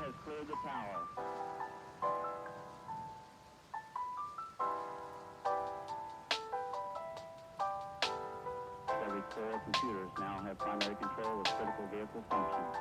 has cleared the tower. Every 4 computers now have primary control of critical vehicle functions.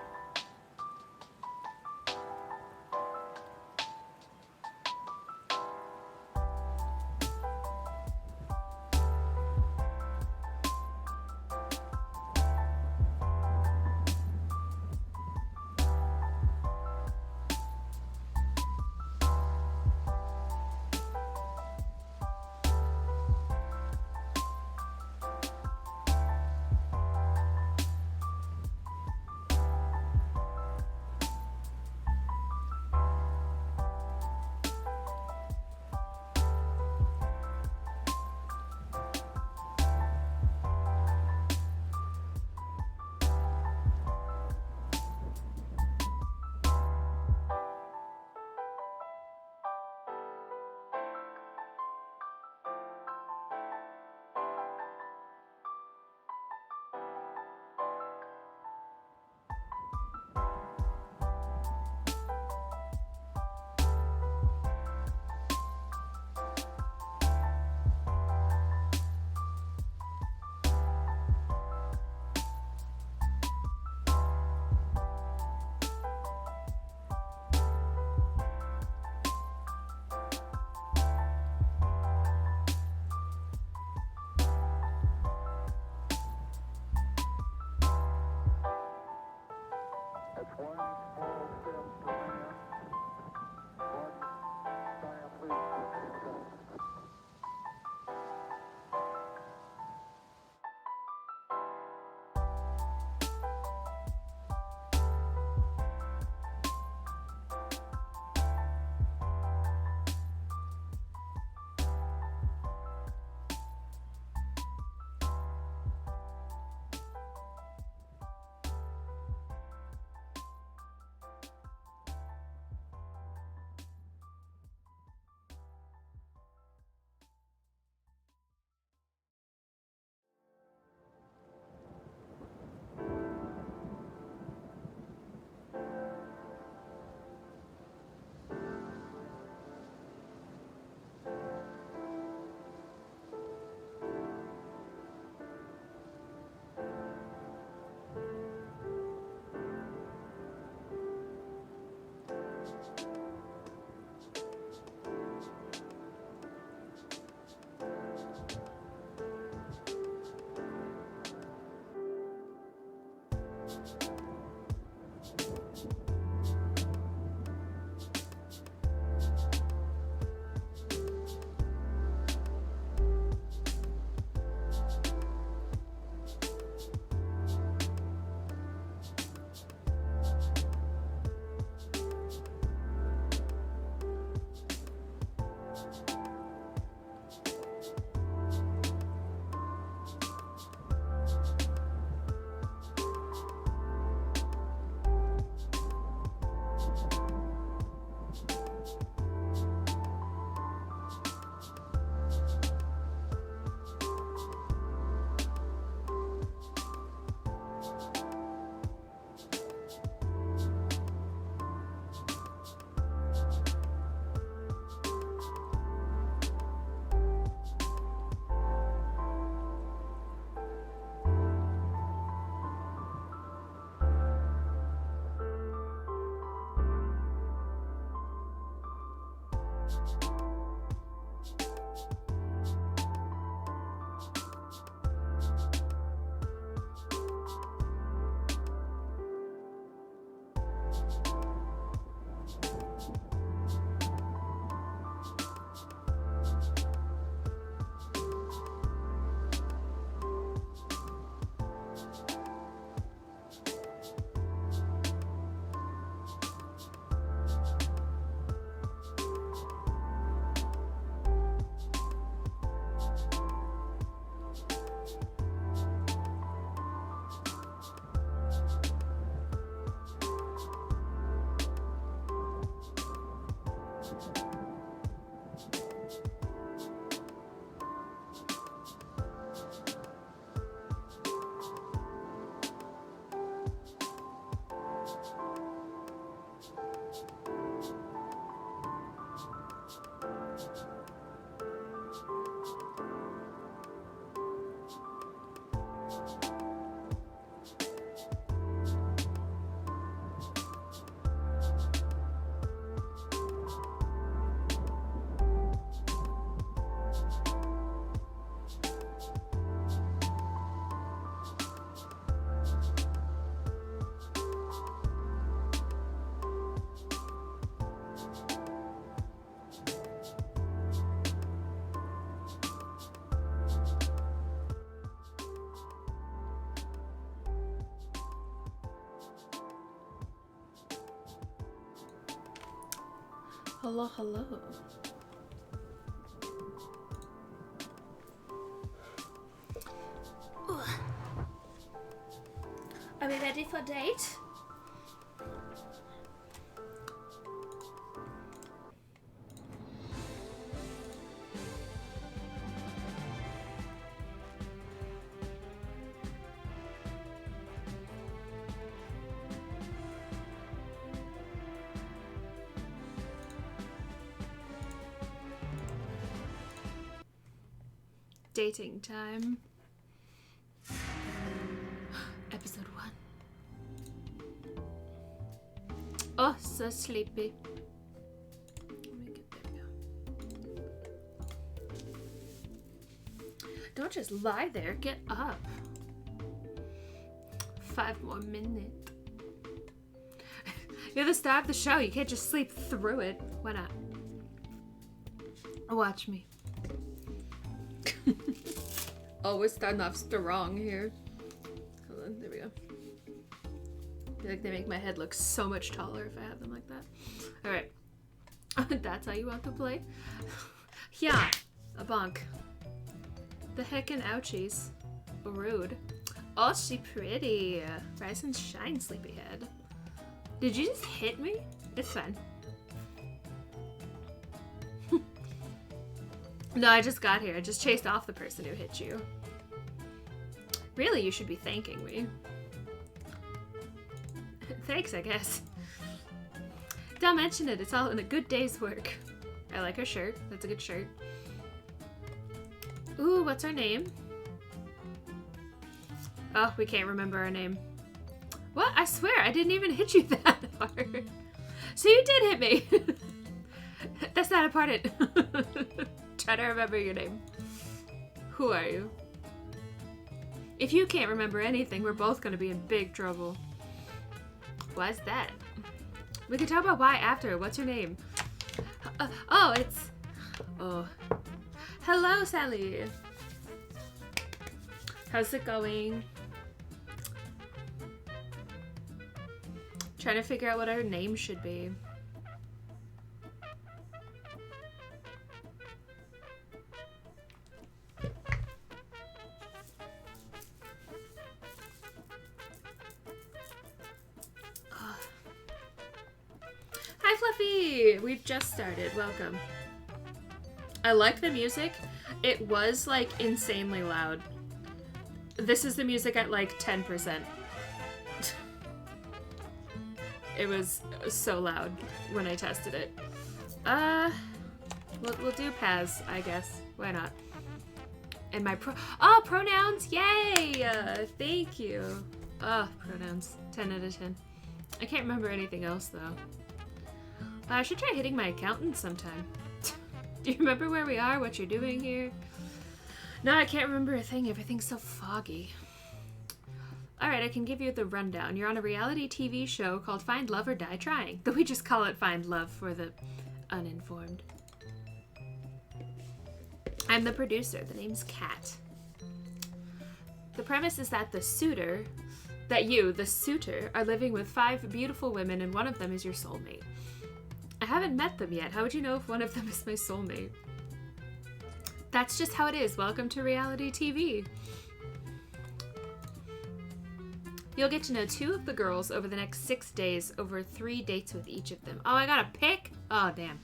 That's one small step for man, one giant leap for mankind. Hello, hello. Ooh. Are we ready for date? Dating time. Episode 1. Oh, so sleepy. Let me get there. Don't just lie there. Get up. 5 more minutes. You're the star of the show. You can't just sleep through it. Why not? Watch me. Always starting off strong here. Hold on, there we go. I feel like they make my head look so much taller if I have them like that. Alright. That's how you want to play? Yeah, a bonk. The heckin' ouchies. Rude. Oh, she pretty. Rise and shine, sleepyhead. Did you just hit me? It's fine. No, I just got here. I just chased off the person who hit you. Really, you should be thanking me. Thanks, I guess. Don't mention it. It's all in a good day's work. I like her shirt. That's a good shirt. Ooh, what's her name? Oh, we can't remember her name. What? I swear, I didn't even hit you that hard. So you did hit me. That's not important. Try to remember your name. Who are you? If you can't remember anything, we're both gonna be in big trouble. Why's that? We can talk about why after. What's your name? Oh, it's... Oh. Hello, Sally. How's it going? Trying to figure out what our name should be. Hi, Fluffy! We've just started. Welcome. I like the music. It was, like, insanely loud. This is the music at, like, 10%. It was so loud when I tested it. We'll do Paz, I guess. Why not? And my pronouns! Yay! Thank you. Pronouns. 10 out of 10. I can't remember anything else, though. I should try hitting my accountant sometime. Do you remember where we are? What you're doing here? No, I can't remember a thing. Everything's so foggy. Alright, I can give you the rundown. You're on a reality TV show called Find Love or Die Trying. Though we just call it Find Love for the uninformed. I'm the producer. The name's Kat. The premise is that the suitor, are living with 5 beautiful women and one of them is your soulmate. I haven't met them yet. How would you know if one of them is my soulmate? That's just how it is. Welcome to reality TV. You'll get to know 2 of the girls over the next 6 days over 3 dates with each of them. Oh, I gotta pick? Oh, damn.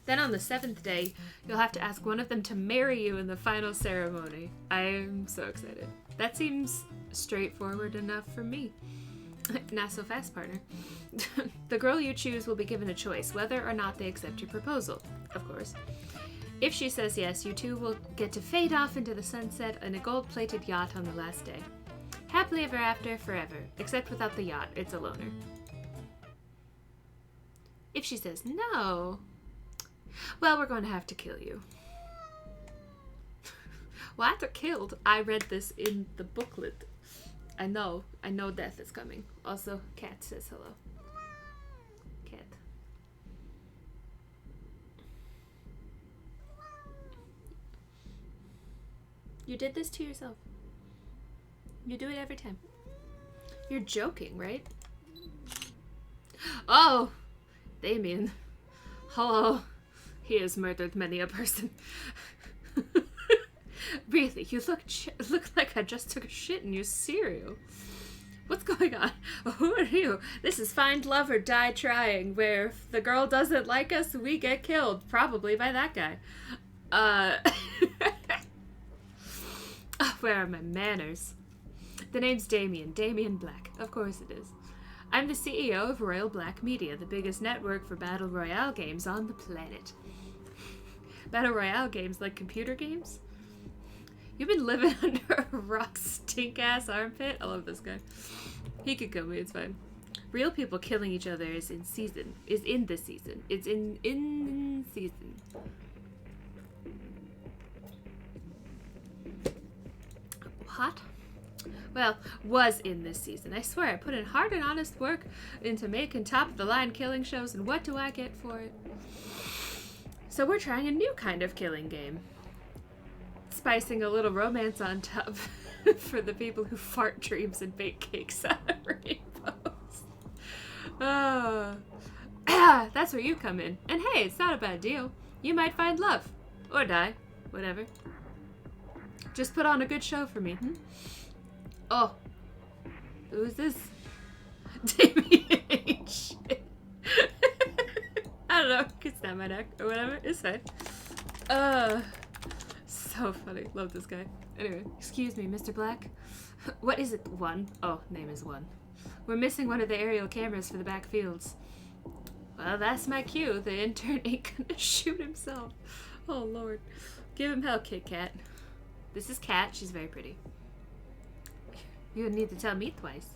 Then on the 7th day, you'll have to ask one of them to marry you in the final ceremony. I'm so excited. That seems straightforward enough for me. Not so fast, partner. The girl you choose will be given a choice, whether or not they accept your proposal, of course. If she says yes, you two will get to fade off into the sunset in a gold-plated yacht on the last day. Happily ever after, forever. Except without the yacht. It's a loner. If she says no, well, we're going to have to kill you. What? Killed? I read this in the booklet. I know death is coming. Also, Cat says hello. Cat. You did this to yourself. You do it every time. You're joking, right? Oh, Damien. Hello. He has murdered many a person. Really, you look like I just took a shit in your cereal. What's going on? Who are you? This is Find Love or Die Trying, where if the girl doesn't like us, we get killed. Probably by that guy. Where are my manners? The name's Damien Black. Of course it is. I'm the CEO of Royal Black Media, the biggest network for Battle Royale games on the planet. Battle Royale games like computer games? You've been living under a rock stink-ass armpit? I love this guy. He could kill me, it's fine. Real people killing each other is in this season. It's in season. What? Well, was in this season. I swear, I put in hard and honest work into making top-of-the-line killing shows, and what do I get for it? So we're trying a new kind of killing game. Spicing a little romance on top for the people who fart dreams and bake cakes out of rainbows. Oh. That's where you come in. And hey, it's not a bad deal. You might find love. Or die. Whatever. Just put on a good show for me. Oh. Who's this? Damien. Shit. I don't know. Could snap my neck or whatever. It's fine. So funny. Love this guy. Anyway, excuse me, Mr. Black. What is it? One? Oh, name is One. We're missing one of the aerial cameras for the back fields. Well, that's my cue. The intern ain't gonna shoot himself. Oh, Lord. Give him hell, Kit Kat. This is Kat. She's very pretty. You would need to tell me twice.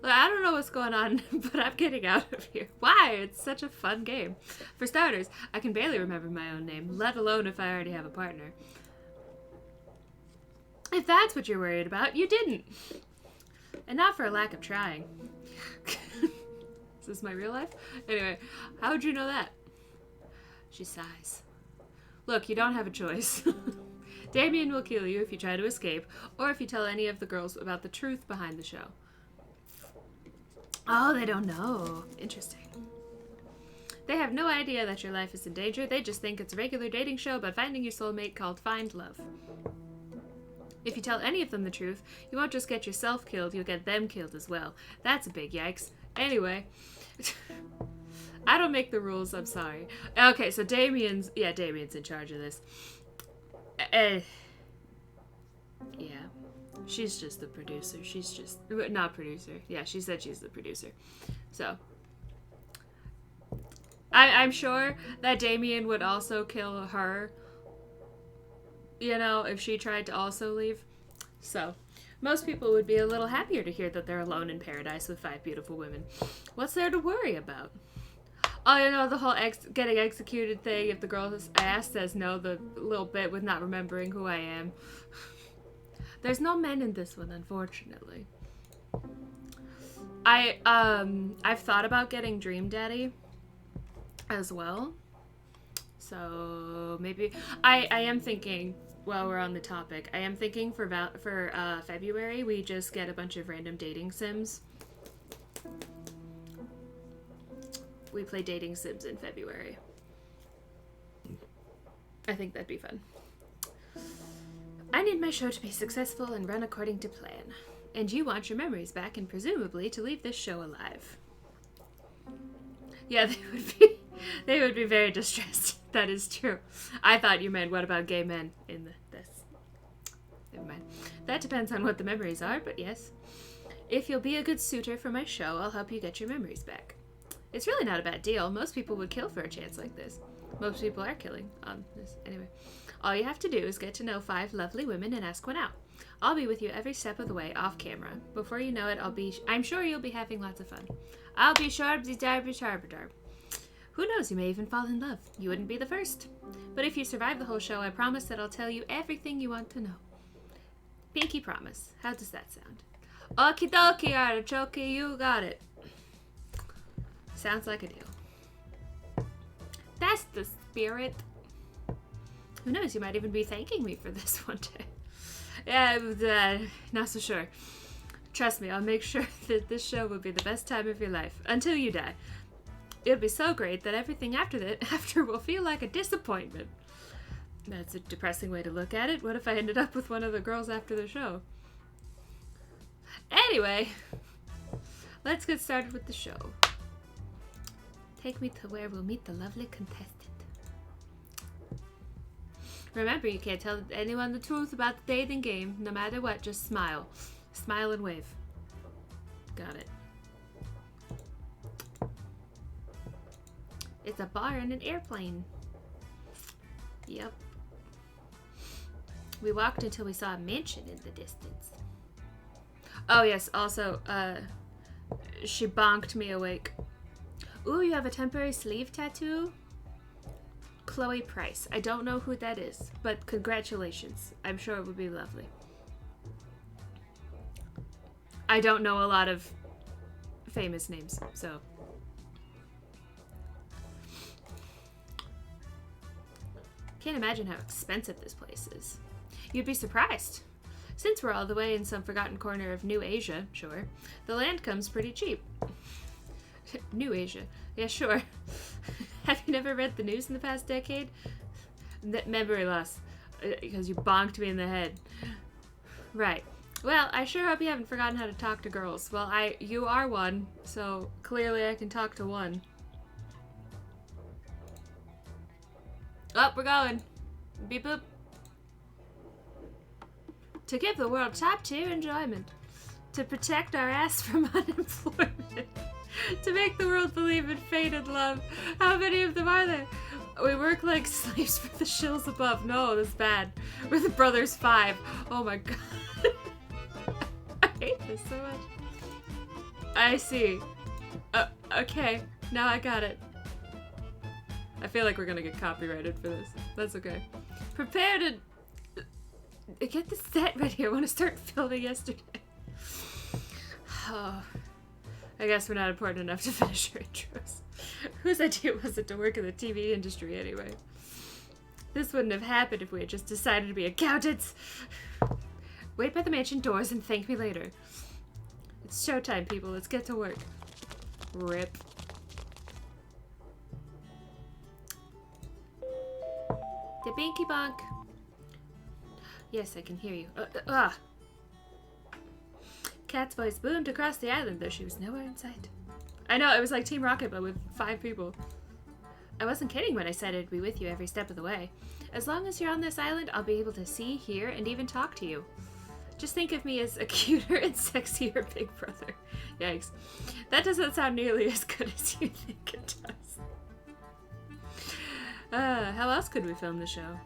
Look, I don't know what's going on, but I'm getting out of here. Why? It's such a fun game. For starters, I can barely remember my own name, let alone if I already have a partner. If that's what you're worried about, you didn't. And not for a lack of trying. Is this my real life? Anyway, how would you know that? She sighs. Look, you don't have a choice. Damien will kill you if you try to escape, or if you tell any of the girls about the truth behind the show. Oh, they don't know. Interesting. They have no idea that your life is in danger. They just think it's a regular dating show about finding your soulmate called Find Love. If you tell any of them the truth, you won't just get yourself killed, you'll get them killed as well. That's a big yikes. Anyway. I don't make the rules, I'm sorry. Okay, so Damien's in charge of this. Yeah. She's just the producer. She's just... Not producer. Yeah, she said she's the producer. So... I'm sure that Damien would also kill her, you know, if she tried to also leave. So, most people would be a little happier to hear that they're alone in paradise with 5 beautiful women. What's there to worry about? Oh, you know, the whole getting executed thing. If the girl's ass says no, the little bit with not remembering who I am. There's no men in this one, unfortunately. I've thought about getting Dream Daddy as well. So maybe I am thinking, while we're on the topic, I am thinking for February we just get a bunch of random dating sims. We play dating sims in February. I think that'd be fun. I need my show to be successful and run according to plan. And you want your memories back and presumably to leave this show alive. Yeah, they would be very distressed. That is true. I thought you meant what about gay men in this. Never mind. That depends on what the memories are, but yes. If you'll be a good suitor for my show, I'll help you get your memories back. It's really not a bad deal. Most people would kill for a chance like this. Most people are killing on this. Anyway, all you have to do is get to know 5 lovely women and ask one out. I'll be with you every step of the way off camera. Before you know it, I'm sure you'll be having lots of fun. I'll be sharb-darb-darb-darb. Who knows, you may even fall in love. You wouldn't be the first. But if you survive the whole show, I promise that I'll tell you everything you want to know. Pinky promise. How does that sound? Okie dokie, artichoke, you got it. Sounds like a deal. That's the spirit. Who knows, you might even be thanking me for this one day. Yeah, not so sure. Trust me, I'll make sure that this show will be the best time of your life. Until you die. it'll be so great that everything after will feel like a disappointment. That's a depressing way to look at it. What if I ended up with one of the girls after the show? Anyway, let's get started with the show. Take me to where we'll meet the lovely contestant. Remember, you can't tell anyone the truth about the dating game. No matter what, just smile. Smile and wave. Got it. It's a bar and an airplane. Yep. We walked until we saw a mansion in the distance. Oh yes, also, she bonked me awake. Ooh, you have a temporary sleeve tattoo? Chloe Price. I don't know who that is, but congratulations. I'm sure it would be lovely. I don't know a lot of famous names, so. Can't imagine how expensive this place is. You'd be surprised. Since we're all the way in some forgotten corner of New Asia, sure, the land comes pretty cheap. New Asia. Yeah, sure. Have you never read the news in the past decade? Memory loss. Because you bonked me in the head. Right. Well, I sure hope you haven't forgotten how to talk to girls. Well, you are one, so clearly I can talk to one. Oh, we're going. Beep boop. To give the world top tier enjoyment. To protect our ass from unemployment. To make the world believe in fate and love. How many of them are there? We work like slaves for the shills above. No, that's bad. We're the brothers 5. Oh my god. I hate this so much. I see. Okay. Now I got it. I feel like we're gonna get copyrighted for this. That's okay. Prepare to... Get the set ready. I want to start filming yesterday. Oh. I guess we're not important enough to finish our intros. Whose idea was it to work in the TV industry anyway? This wouldn't have happened if we had just decided to be accountants. Wait by the mansion doors and thank me later. It's showtime, people. Let's get to work. Rip. The binky bonk. Yes, I can hear you. Kat's voice boomed across the island, though she was nowhere in sight. I know, it was like Team Rocket, but with 5 people. I wasn't kidding when I said I'd be with you every step of the way. As long as you're on this island, I'll be able to see, hear, and even talk to you. Just think of me as a cuter and sexier big brother. Yikes. That doesn't sound nearly as good as you think it does. How else could we film the show?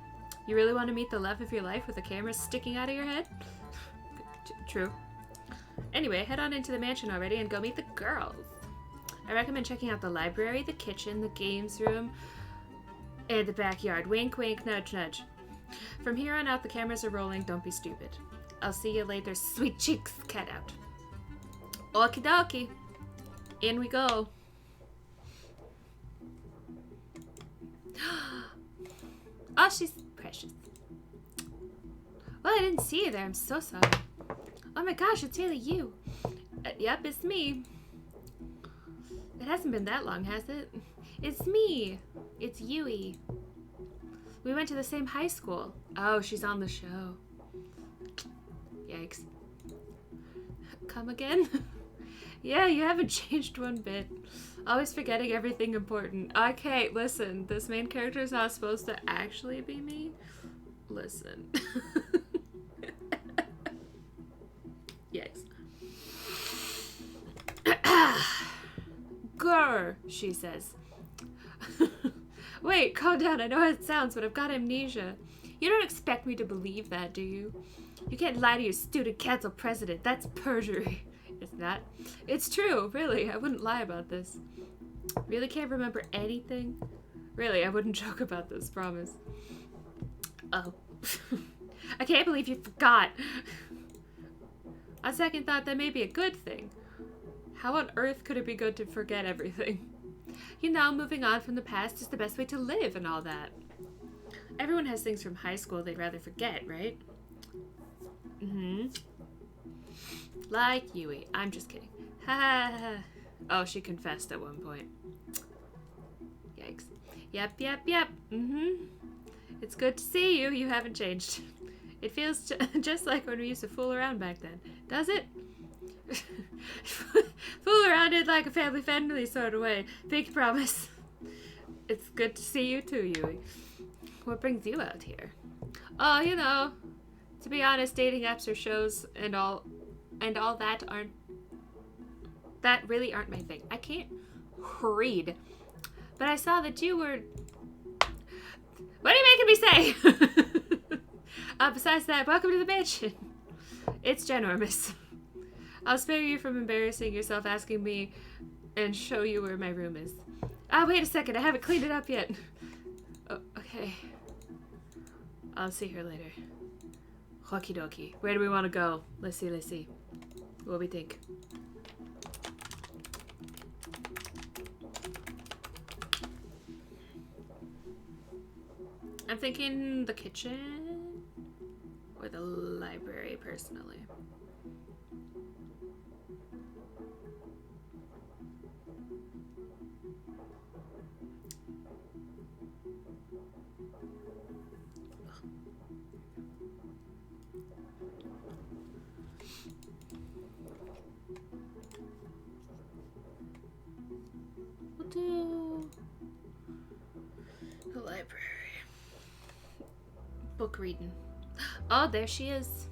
You really want to meet the love of your life with a camera sticking out of your head? True. Anyway, head on into the mansion already and go meet the girls. I recommend checking out the library, the kitchen, the games room, and the backyard. Wink, wink, nudge, nudge. From here on out, the cameras are rolling. Don't be stupid. I'll see you later, sweet cheeks, cat out. Okie dokie. In we go. Oh, she's precious. Well, I didn't see you there. I'm so sorry. Oh my gosh, it's really you. Yep, it's me. It hasn't been that long, has it? It's me. It's Yui. We went to the same high school. Oh, she's on the show. Yikes. Come again? Yeah, you haven't changed one bit. Always forgetting everything important. Okay, listen. This main character is not supposed to actually be me. Listen. Yikes. Grr, she says. Wait, calm down. I know how it sounds, but I've got amnesia. You don't expect me to believe that, do you? You can't lie to your student council president. That's perjury. It's not. It's true, really. I wouldn't lie about this. Really can't remember anything? Really, I wouldn't joke about this, promise. Oh. I can't believe you forgot. On second thought, that may be a good thing. How on earth could it be good to forget everything? You know, moving on from the past is the best way to live and all that. Everyone has things from high school they'd rather forget, right? Mm-hmm. Like Yui. I'm just kidding. Ha ha ha. Oh, she confessed at one point. Yep. Mm-hmm. It's good to see you. You haven't changed. It feels just like when we used to fool around back then. Does it? Fool around in like a family sort of way. Big promise. It's good to see you too, Yui. What brings you out here? Oh, you know, to be honest, dating apps or shows and all that really aren't my thing. I can't read. But I saw that you were... What are you making me say? Besides that, welcome to the mansion. It's ginormous. I'll spare you from embarrassing yourself asking me and show you where my room is. Wait a second. I haven't cleaned it up yet. Oh, okay. I'll see her later. Okie dokie. Where do we want to go? Let's see. What do we think? I'm thinking the kitchen or the library, personally. We'll do the library. Book reading. Oh, there she is.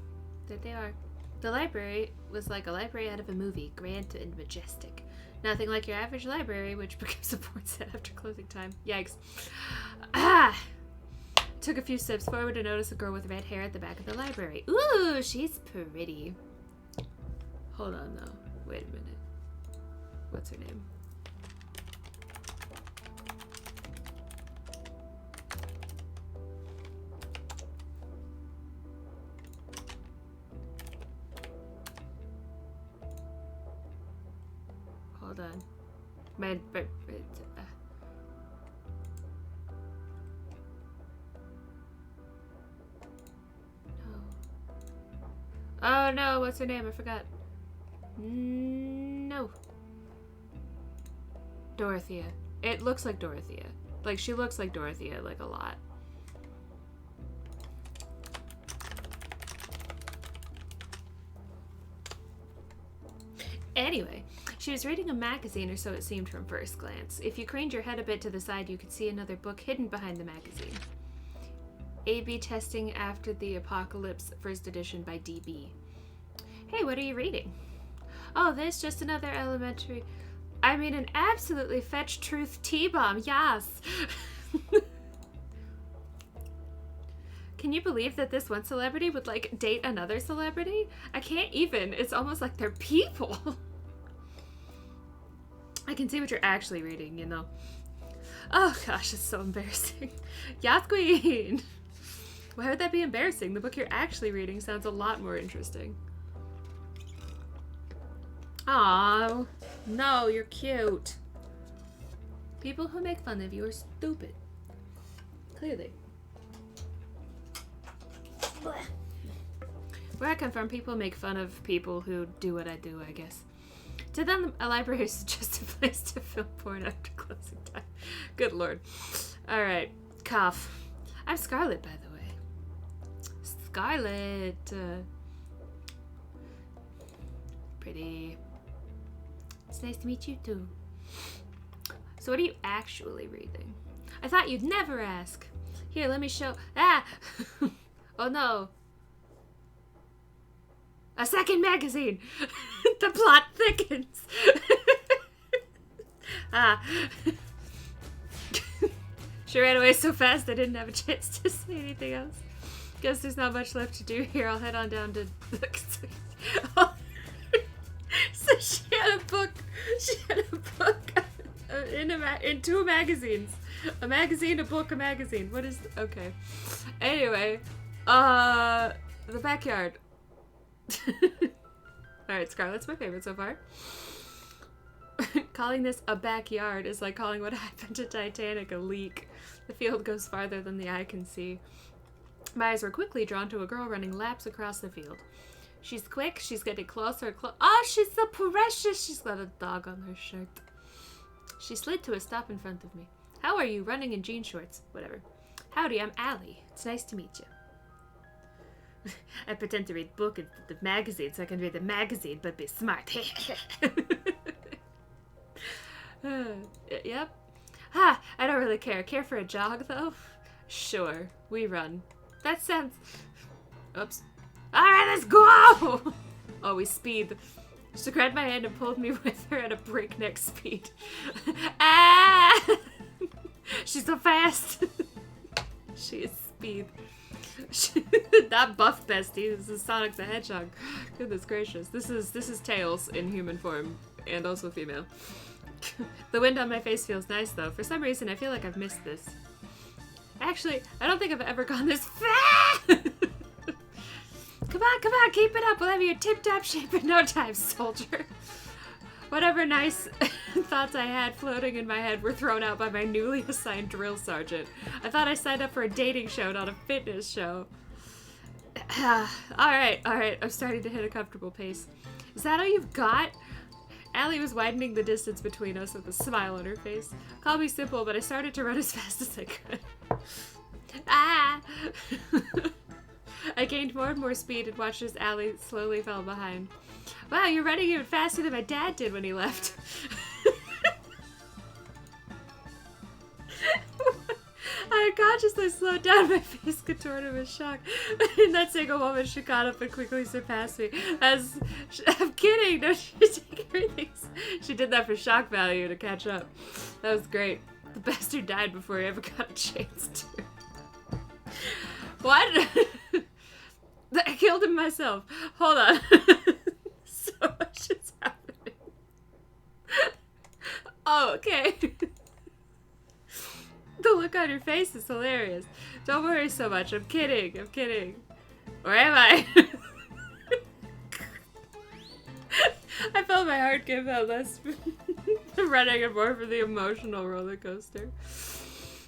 There they are. The library was like a library out of a movie, grand and majestic. Nothing like your average library, which becomes a porn set after closing time. Yikes. Took a few steps forward to notice a girl with red hair at the back of the library. Ooh, she's pretty. Hold on, though. Wait a minute. What's her name? Hold on. No. Oh no, what's her name? I forgot. No. Dorothea. It looks like Dorothea. Like, she looks like Dorothea, like, a lot. Anyway, she was reading a magazine, or so it seemed from first glance. If you craned your head a bit to the side, you could see another book hidden behind the magazine. A/B Testing After the Apocalypse, first edition by DB. Hey, what are you reading? Oh, there's just another an absolutely fetch truth T-bomb, yes! Can you believe that this one celebrity would, like, date another celebrity? I can't even. It's almost like they're people. I can see what you're actually reading, you know. Oh, gosh, it's so embarrassing. Yacht Queen! Why would that be embarrassing? The book you're actually reading sounds a lot more interesting. Aww. No, you're cute. People who make fun of you are stupid. Clearly. Where I come from, people make fun of people who do what I do, I guess. To them, a library is just a place to film porn after closing time. Good lord. Alright, cough. I'm Scarlett, by the way. Scarlett. Pretty. It's nice to meet you, too. So what are you actually reading? I thought you'd never ask. Here, let me show... Ah! Oh no. A second magazine! The plot thickens! She ran away so fast I didn't have a chance to say anything else. Guess there's not much left to do here. I'll head on down to... So she had a book. She had a book in two magazines. A magazine, a book, a magazine. What is... Okay. Anyway. The backyard. Alright, Scarlett's my favorite so far. Calling this a backyard is like calling what happened to Titanic a leak. The field goes farther than the eye can see. My eyes were quickly drawn to a girl running laps across the field. She's quick, she's getting closer. Oh, she's so precious! She's got a dog on her shirt. She slid to a stop in front of me. How are you? Running in jean shorts. Whatever. Howdy, I'm Allie. It's nice to meet you. I pretend to read book instead of magazine so I can read the magazine but be smart. Yep. Ha! I don't really care. Care for a jog, though? Sure. We run. That sounds... Oops. Alright, let's go! Oh, we speed. She grabbed my hand and pulled me with her at a breakneck speed. Ah! She's so fast. She is speed. Not buff bestie. This is Sonic the Hedgehog. Goodness gracious. This is Tails in human form and also female. The wind on my face feels nice though. For some reason, I feel like I've missed this. Actually, I don't think I've ever gone this fast. Come on, keep it up. We'll have you in tip-top shape in no time, soldier. Whatever nice thoughts I had floating in my head were thrown out by my newly assigned drill sergeant. I thought I signed up for a dating show, not a fitness show. Alright, I'm starting to hit a comfortable pace. Is that all you've got? Allie was widening the distance between us with a smile on her face. Call me simple, but I started to run as fast as I could. Ah! I gained more and more speed and watched as Allie slowly fell behind. Wow, you're running even faster than my dad did when he left. I unconsciously slowed down, my face contorted with shock. In that single moment, she caught up and quickly surpassed me. I'm kidding, no, she take everything. She did that for shock value to catch up. That was great. The bastard died before he ever got a chance to. What? I killed him myself. Hold on. So much is happening. Oh, okay. The look on your face is hilarious. Don't worry so much. I'm kidding. Or am I? I felt my heart give out less running and more for the emotional roller coaster.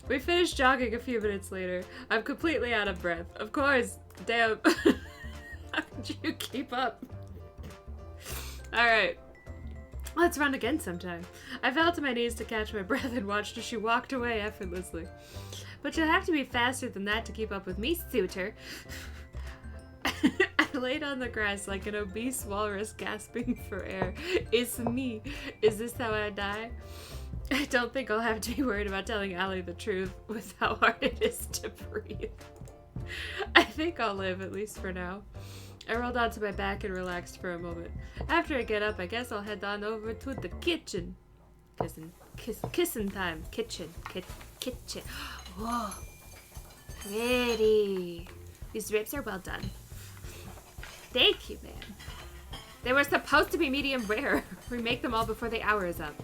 We finished jogging a few minutes later. I'm completely out of breath. Of course. Damn. How could you keep up? Alright. Let's run again sometime. I fell to my knees to catch my breath and watched as she walked away effortlessly. But you'll have to be faster than that to keep up with me, suitor. I laid on the grass like an obese walrus gasping for air. It's me. Is this how I die? I don't think I'll have to be worried about telling Allie the truth with how hard it is to breathe. I think I'll live, at least for now. I rolled onto my back and relaxed for a moment. After I get up, I guess I'll head on over to the kitchen. Kissing time. Kitchen. Whoa. Pretty. These ribs are well done. Thank you, man. They were supposed to be medium rare. We make them all before the hour is up.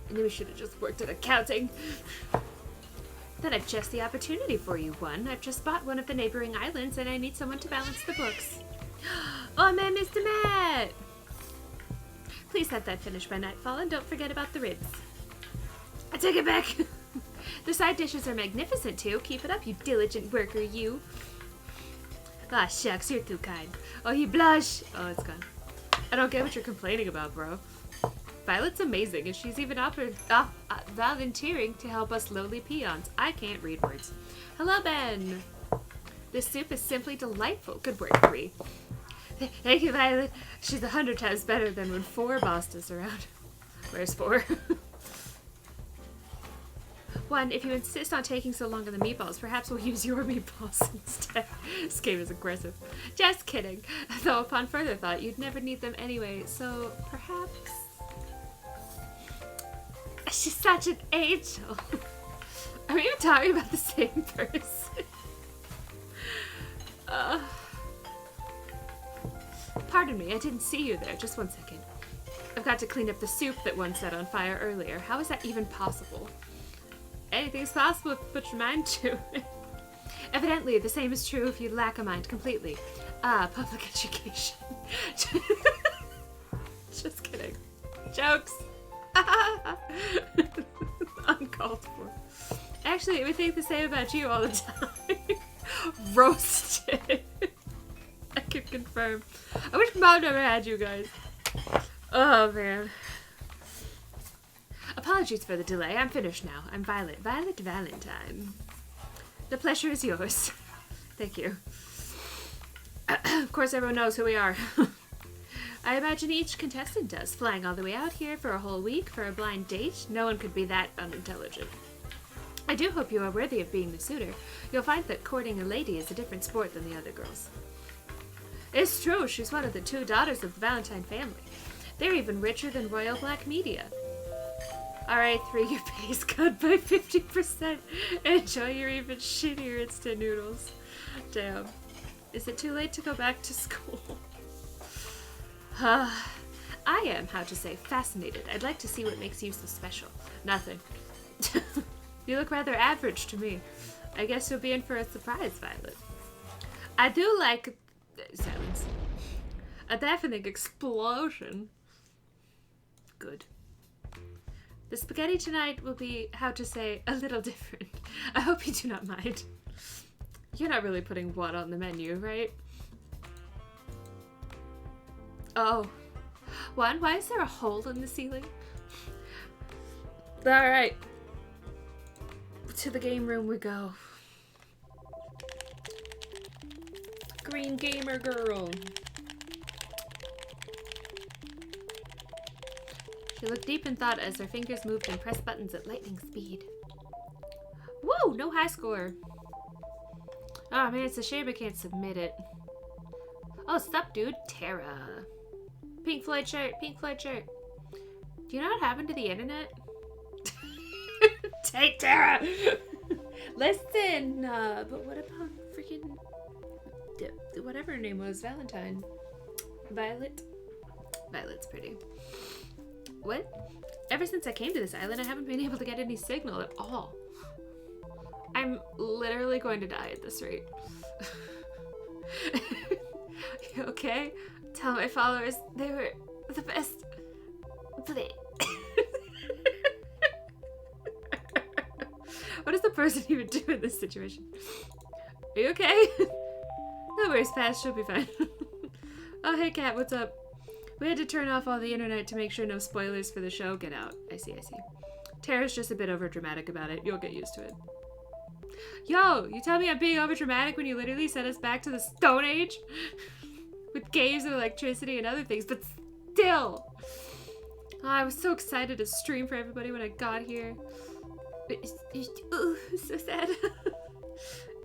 I knew we should have just worked at accounting. Then I've just the opportunity for you, one. I've just bought one of the neighboring islands and I need someone to balance the books. Oh man, Mr. Matt! Please have that finished by nightfall and don't forget about the ribs. I take it back! The side dishes are magnificent too. Keep it up, you diligent worker, you. Ah, shucks, you're too kind. Oh, you blush! Oh, it's gone. I don't get what you're complaining about, bro. Violet's amazing, and she's even volunteering to help us lowly peons. I can't read words. Hello, Ben. This soup is simply delightful. Good work, 3. Thank you, Violet. She's 100 times better than when 4 bossed us around. Where's 4? 1, if you insist on taking so long on the meatballs, perhaps we'll use your meatballs instead. This game is aggressive. Just kidding. Though upon further thought, you'd never need them anyway, so perhaps... She's such an angel. Are we even talking about the same person? Pardon me, I didn't see you there. Just 1 second. I've got to clean up the soup that one set on fire earlier. How is that even possible? Anything's possible if you put your mind to it. Evidently, the same is true if you lack a mind completely. Public education. Just kidding. Jokes. Uncalled for. Actually, we think the same about you all the time. Roasted. I can confirm. I wish Mom never had you guys. Oh, man. Apologies for the delay. I'm finished now. I'm Violet. Violet Valentine. The pleasure is yours. Thank you. Of course, everyone knows who we are. I imagine each contestant does, flying all the way out here for a whole week for a blind date. No one could be that unintelligent. I do hope you are worthy of being the suitor. You'll find that courting a lady is a different sport than the other girls. It's true, she's one of the 2 daughters of the Valentine family. They're even richer than Royal Black Media. Alright, 3, your pay's cut by 50%. Enjoy your even shittier instant noodles. Damn. Is it too late to go back to school? I am, how to say, fascinated. I'd like to see what makes you so special. Nothing. You look rather average to me. I guess you'll be in for a surprise, Violet. I do like... Silence. A deafening explosion. Good. The spaghetti tonight will be, how to say, a little different. I hope you do not mind. You're not really putting what on the menu, right? Oh. One, why is there a hole in the ceiling? Alright. To the game room we go. Green gamer girl. She looked deep in thought as her fingers moved and pressed buttons at lightning speed. Woo! No high score. Oh man, it's a shame I can't submit it. Oh, sup, dude? Tara. Pink Floyd shirt, pink Floyd shirt. Do you know what happened to the internet? Take Tara! Listen, but what about freaking... whatever her name was, Valentine. Violet? Violet's pretty. What? Ever since I came to this island, I haven't been able to get any signal at all. I'm literally going to die at this rate. You okay? Tell my followers they were the best. Please. What does the person even do in this situation? Are you okay? No worries, Paz. She'll be fine. Oh, hey, Kat. What's up? We had to turn off all the internet to make sure no spoilers for the show get out. I see, I see. Tara's just a bit overdramatic about it. You'll get used to it. Yo, you tell me I'm being overdramatic when you literally sent us back to the Stone Age? With caves and electricity and other things, but still! Oh, I was so excited to stream for everybody when I got here. Ooh, so sad.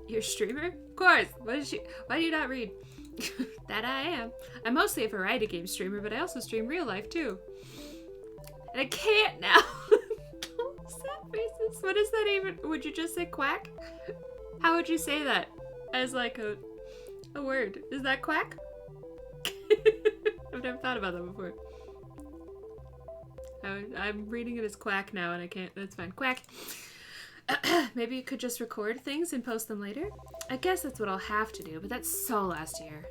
You're a streamer? Of course! Why do you not read? That I am. I'm mostly a variety game streamer, but I also stream real life too. And I can't now! Sad faces. What is that even? Would you just say quack? How would you say that? As like a word. Is that quack? I've never thought about that before. I'm reading it as quack now and I can't. That's fine. Quack. Maybe you could just record things and post them later? I guess that's what I'll have to do, but that's so last year.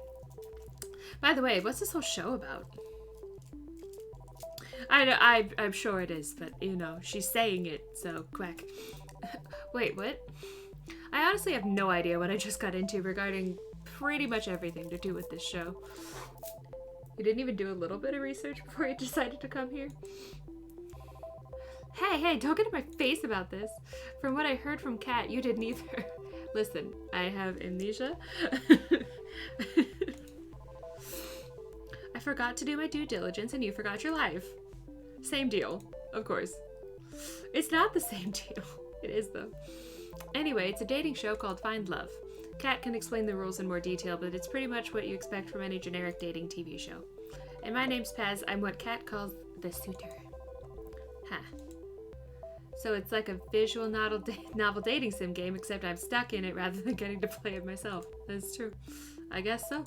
By the way, what's this whole show about? I'm sure it is, but you know, she's saying it, so quack. Wait, what? I honestly have no idea what I just got into regarding pretty much everything to do with this show. You didn't even do a little bit of research before you decided to come here? Hey, don't get in my face about this. From what I heard from Kat, you didn't either. Listen, I have amnesia. I forgot to do my due diligence and you forgot your life. Same deal, of course. It's not the same deal. It is, though. Anyway, it's a dating show called Find Love. Kat can explain the rules in more detail, but it's pretty much what you expect from any generic dating TV show. And my name's Paz. I'm what Kat calls the suitor. Huh. So it's like a visual novel dating sim game, except I'm stuck in it rather than getting to play it myself. That's true. I guess so.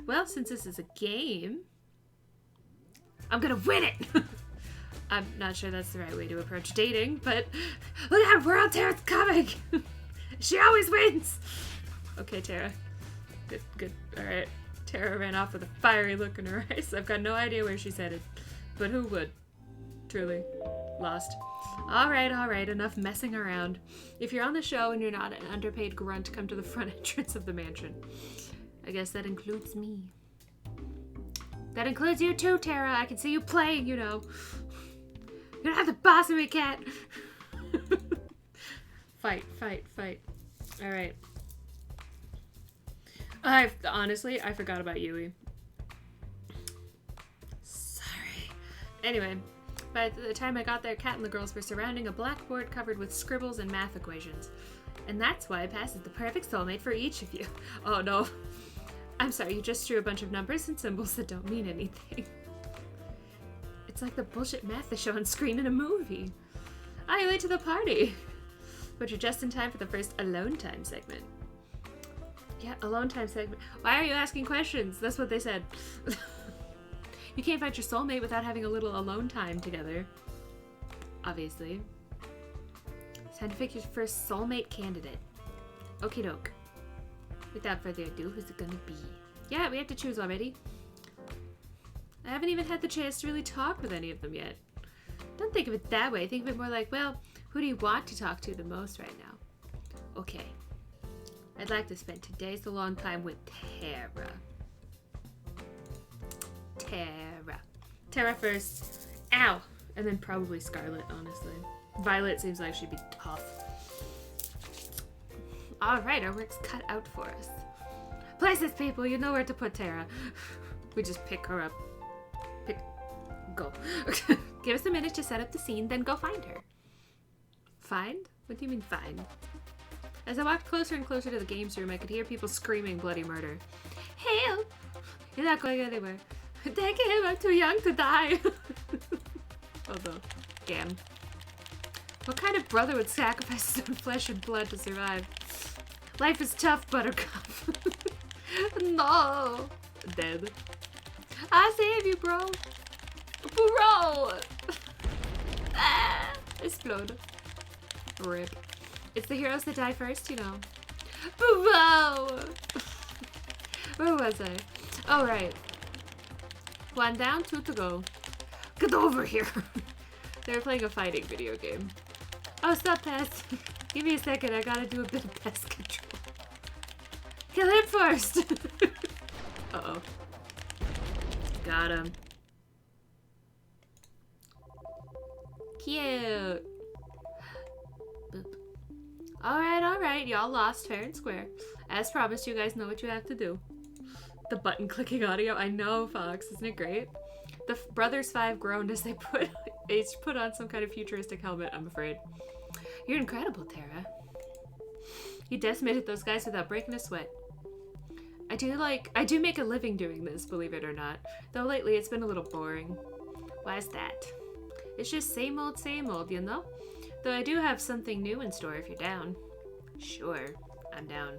Well, since this is a game, I'm gonna win it! I'm not sure that's the right way to approach dating, but look out, World Tara's coming! She always wins! Okay, Tara. Good. Alright. Tara ran off with a fiery look in her eyes. I've got no idea where she's headed. But who would? Truly. Lost. Alright, enough messing around. If you're on the show and you're not an underpaid grunt, come to the front entrance of the mansion. I guess that includes me. That includes you too, Tara. I can see you playing, you know. You're not the boss of me, cat! Fight. Alright. Honestly, I forgot about Yui. Sorry. Anyway, by the time I got there, Kat and the girls were surrounding a blackboard covered with scribbles and math equations. And that's why Paz is the perfect soulmate for each of you. Oh no. I'm sorry, you just drew a bunch of numbers and symbols that don't mean anything. It's like the bullshit math they show on screen in a movie. You're late to the party. But you're just in time for the first alone time segment. Yeah, alone time segment. Why are you asking questions? That's what they said. You can't find your soulmate without having a little alone time together. Obviously. It's time to pick your first soulmate candidate. Okie doke. Without further ado, who's it gonna be? Yeah, we have to choose already. I haven't even had the chance to really talk with any of them yet. Don't think of it that way. Think of it more like, well, who do you want to talk to the most right now? Okay. I'd like to spend today's a long time with Tara. Tara first. Ow! And then probably Scarlet, honestly. Violet seems like she'd be tough. Alright, our work's cut out for us. Places, people, you know where to put Tara. We just pick her up. Go. Give us a minute to set up the scene, then go find her. Find? What do you mean find? As I walked closer and closer to the games room, I could hear people screaming bloody murder. Help! You're not going anywhere. Take him, I'm too young to die. Although, damn. What kind of brother would sacrifice his own flesh and blood to survive? Life is tough, Buttercup. No. Dead. I save you, bro. Bro! Explode. Rip. It's the heroes that die first, you know. Bro! Where was I? Oh, right. 1 down, 2 to go. Get over here! They were playing a fighting video game. Oh, stop, Pest. Give me a second, I gotta do a bit of pest control. Kill him first! Uh-oh. Got him. Cute. Boop. Alright, y'all lost fair and square. As promised, you guys know what you have to do. The button clicking audio, I know, Fox, isn't it great? The brothers 5 groaned as they each put on some kind of futuristic helmet, I'm afraid. You're incredible, Tara. You decimated those guys without breaking a sweat. I do make a living doing this, believe it or not. Though lately it's been a little boring. Why is that? It's just same old, you know? Though I do have something new in store if you're down. Sure, I'm down.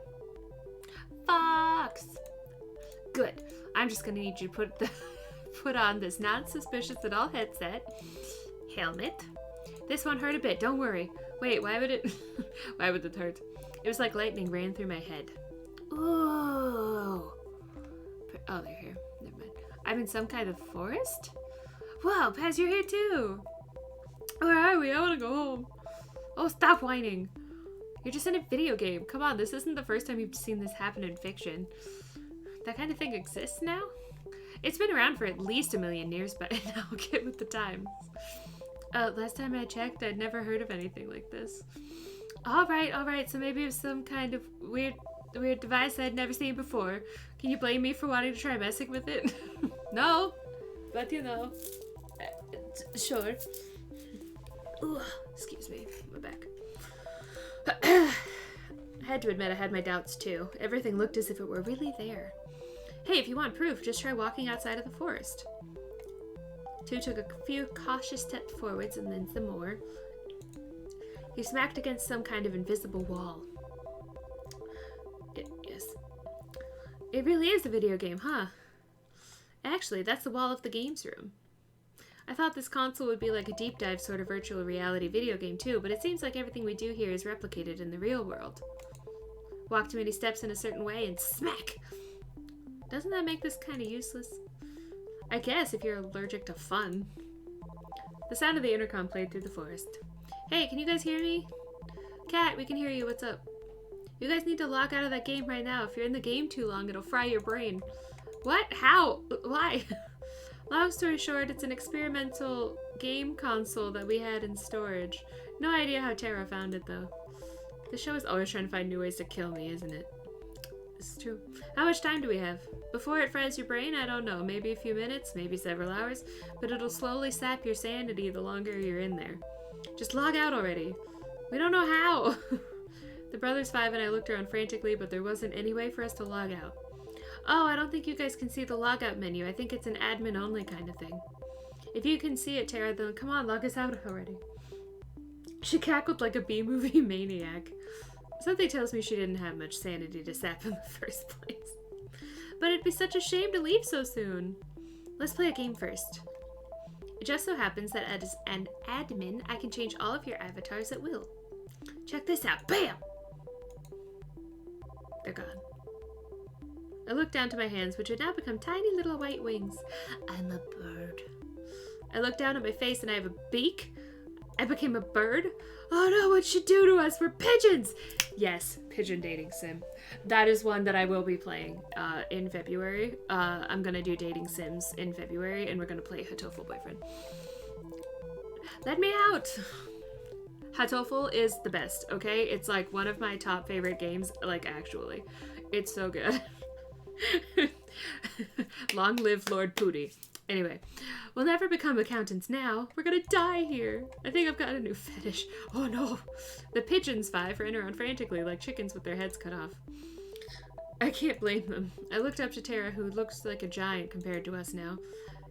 Fox! Good. I'm just gonna need you to put on this non-suspicious at all headset. Helmet. This won't hurt a bit, don't worry. Wait, why would it hurt? It was like lightning ran through my head. Ooh. Oh, they're here. Never mind. I'm in some kind of forest? Whoa, Paz, you're here too. Where are we? I want to go home. Oh, stop whining. You're just in a video game. Come on, this isn't the first time you've seen this happen in fiction. That kind of thing exists now? It's been around for at least 1 million years by now. Get with the times. Last time I checked, I'd never heard of anything like this. Alright, so maybe it was some kind of weird device I'd never seen before. Can you blame me for wanting to try messing with it? No, but you know. Sure. Ooh, excuse me, my back. I had to admit I had my doubts too. Everything looked as if it were really there. Hey, if you want proof, just try walking outside of the forest. 2 took a few cautious steps forwards and then some more. He smacked against some kind of invisible wall. Yes. It really is a video game, huh? Actually, that's the wall of the games room. I thought this console would be like a deep dive sort of virtual reality video game too, but it seems like everything we do here is replicated in the real world. Walk too many steps in a certain way and smack! Doesn't that make this kind of useless? I guess if you're allergic to fun. The sound of the intercom played through the forest. Hey, can you guys hear me? Cat, we can hear you. What's up? You guys need to log out of that game right now. If you're in the game too long, it'll fry your brain. What? How? Why? Long story short, it's an experimental game console that we had in storage. No idea how Tara found it, though. The show is always trying to find new ways to kill me, isn't it? This is true. How much time do we have? Before it fries your brain, I don't know. Maybe a few minutes, maybe several hours, but it'll slowly sap your sanity the longer you're in there. Just log out already. We don't know how. The brothers 5 and I looked around frantically, but there wasn't any way for us to log out. Oh, I don't think you guys can see the logout menu. I think it's an admin-only kind of thing. If you can see it, Tara, then come on, log us out already. She cackled like a B-movie maniac. Something tells me she didn't have much sanity to sap in the first place. But it'd be such a shame to leave so soon. Let's play a game first. It just so happens that as an admin, I can change all of your avatars at will. Check this out. Bam! They're gone. I looked down to my hands, which had now become tiny little white wings. I'm a bird. I looked down at my face and I have a beak. I became a bird. Oh no, what'd she do to us? We're pigeons! Yes, pigeon dating sim. That is one that I will be playing in February. I'm gonna do dating sims in February and we're gonna play Hatoful Boyfriend. Let me out! Hatoful is the best, okay? It's like one of my top favorite games, like actually. It's so good. Long live Lord Pooty. Anyway, we'll never become accountants now. We're gonna die here. I think I've got a new fetish. Oh no. The pigeons 5 ran around frantically like chickens with their heads cut off. I can't blame them. I looked up to Tara, who looks like a giant compared to us now.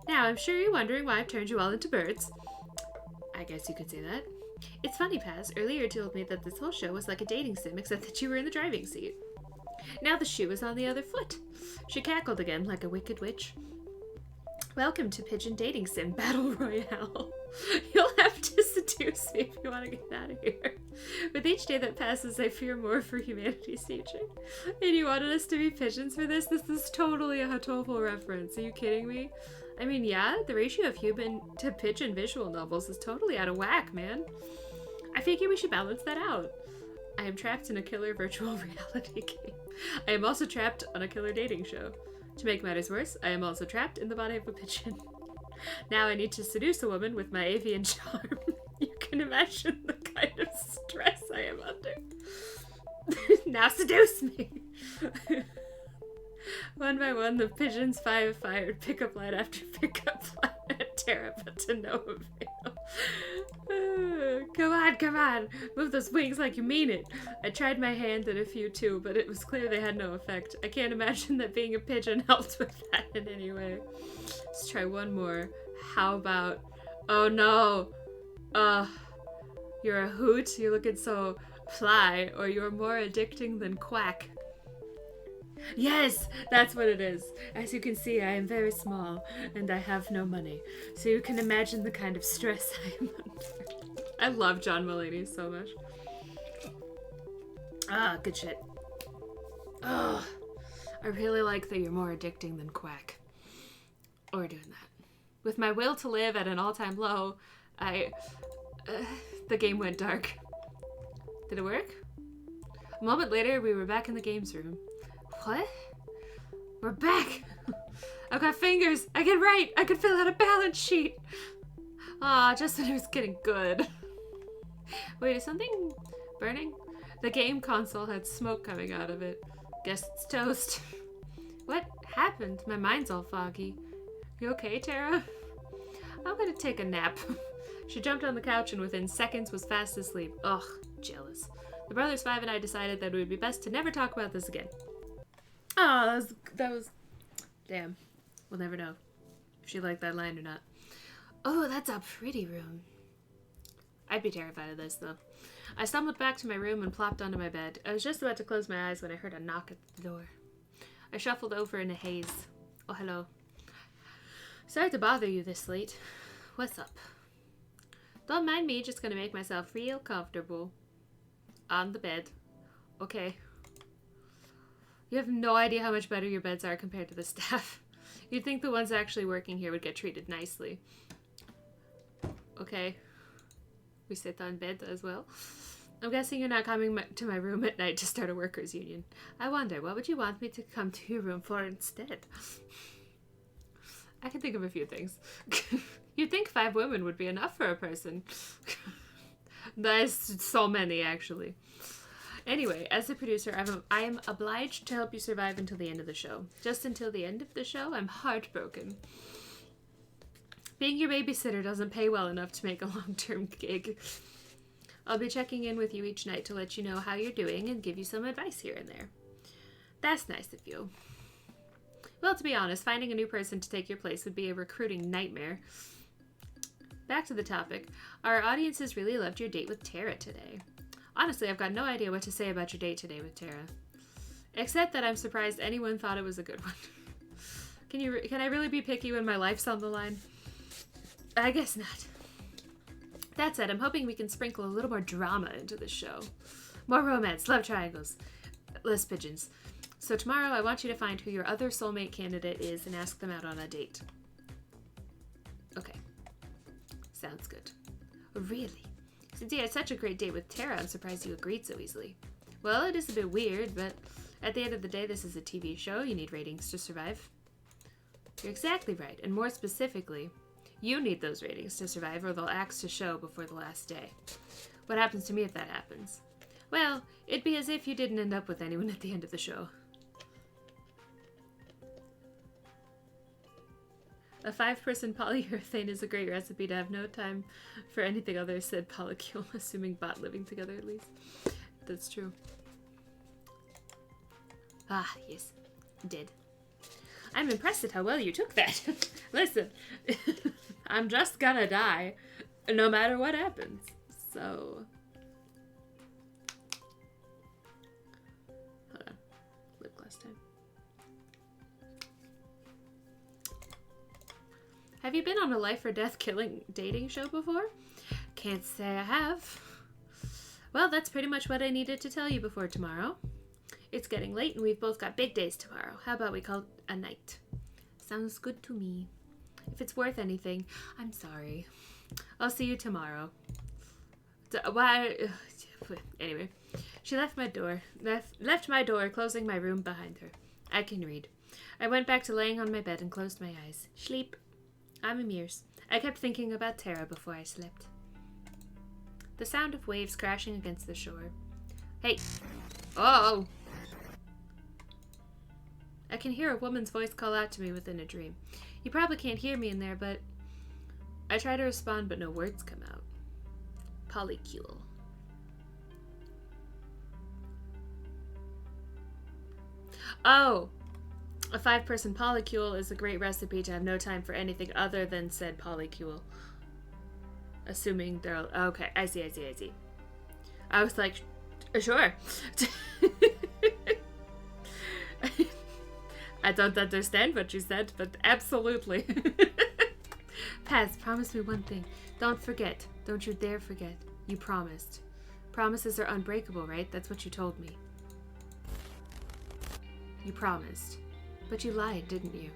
Now, I'm sure you're wondering why I've turned you all into birds. I guess you could say that. It's funny, Paz. Earlier you told me that this whole show was like a dating sim, except that you were in the driving seat. Now the shoe is on the other foot. She cackled again like a wicked witch. Welcome to Pigeon Dating Sim Battle Royale. You'll have to seduce me if you want to get out of here. With each day that passes, I fear more for humanity's future. And you wanted us to be pigeons for this? This is totally a Hatoful reference. Are you kidding me? I mean, yeah, the ratio of human to pigeon visual novels is totally out of whack, man. I figure we should balance that out. I am trapped in a killer virtual reality game. I am also trapped on a killer dating show. To make matters worse, I am also trapped in the body of a pigeon. Now I need to seduce a woman with my avian charm. You can imagine the kind of stress I am under. Now seduce me! One by one, the pigeons 5 fired pickup line after pickup line at Tara, but to no avail. Come on, move those wings like you mean it. I tried my hand at a few too, but it was clear they had no effect. I can't imagine that being a pigeon helped with that in any way. Let's try one more. How about... Oh no! You're a hoot, you're looking so fly, or you're more addicting than quack. Yes, that's what it is. As you can see, I am very small, and I have no money. So you can imagine the kind of stress I am under. I love John Mulaney so much. Ah, good shit. Oh, I really like that you're more addicting than quack. Or doing that. With my will to live at an all-time low, the game went dark. Did it work? A moment later, we were back in the games room. What? We're back! I've got fingers! I can write! I can fill out a balance sheet! Ah, just when it was getting good. Wait, is something burning? The game console had smoke coming out of it. Guess it's toast. What happened? My mind's all foggy. You okay, Tara? I'm gonna take a nap. She jumped on the couch and within seconds was fast asleep. Ugh, jealous. The brothers 5 and I decided that it would be best to never talk about this again. Oh, that was... Damn. We'll never know if she liked that line or not. Oh, that's a pretty room. I'd be terrified of this, though. I stumbled back to my room and plopped onto my bed. I was just about to close my eyes when I heard a knock at the door. I shuffled over in a haze. Oh, hello. Sorry to bother you this late. What's up? Don't mind me, just gonna make myself real comfortable. On the bed. Okay. You have no idea how much better your beds are compared to the staff. You'd think the ones actually working here would get treated nicely. Okay. We sit on bed as well. I'm guessing you're not coming to my room at night to start a workers' union. I wonder, what would you want me to come to your room for instead? I can think of a few things. You'd think 5 women would be enough for a person. There's so many, actually. Anyway, as a producer, I am obliged to help you survive until the end of the show. Just until the end of the show, I'm heartbroken. Being your babysitter doesn't pay well enough to make a long-term gig. I'll be checking in with you each night to let you know how you're doing and give you some advice here and there. That's nice of you. Well, to be honest, finding a new person to take your place would be a recruiting nightmare. Back to the topic. Our audiences really loved your date with Tara today. Honestly, I've got no idea what to say about your date today with Tara. Except that I'm surprised anyone thought it was a good one. Can I really be picky when my life's on the line? I guess not. That said, I'm hoping we can sprinkle a little more drama into the show. More romance, love triangles, less pigeons. So tomorrow I want you to find who your other soulmate candidate is and ask them out on a date. Okay. Sounds good. Really? Since you had such a great date with Tara, I'm surprised you agreed so easily. Well, it is a bit weird, but at the end of the day, this is a TV show. You need ratings to survive. You're exactly right, and more specifically, you need those ratings to survive or they'll axe to show before the last day. What happens to me if that happens? Well, it'd be as if you didn't end up with anyone at the end of the show. A 5-person polyurethane is a great recipe to have no time for anything other, said Polycule, assuming bot living together at least. That's true. Ah, yes. Did. I'm impressed at how well you took that. Listen, I'm just gonna die no matter what happens. So... Hold on. Lip gloss time. Have you been on a life or death killing dating show before? Can't say I have. Well, that's pretty much what I needed to tell you before tomorrow. It's getting late and we've both got big days tomorrow. How about we call it a night? Sounds good to me. If it's worth anything, I'm sorry. I'll see you tomorrow. Why? Anyway, she left my door, closing my room behind her. I can read. I went back to laying on my bed and closed my eyes. Sleep. I'm a muse. I kept thinking about Tara before I slept. The sound of waves crashing against the shore. Hey. Oh! I can hear a woman's voice call out to me within a dream. You probably can't hear me in there, but... I try to respond, but no words come out. Polycule. Oh! A 5-person polycule is a great recipe to have no time for anything other than said polycule. Assuming they're... Okay, I see. I was like, sure. I don't understand what you said, but absolutely. Paz, promise me one thing. Don't forget. Don't you dare forget. You promised. Promises are unbreakable, right? That's what you told me. You promised. But you lied, didn't you?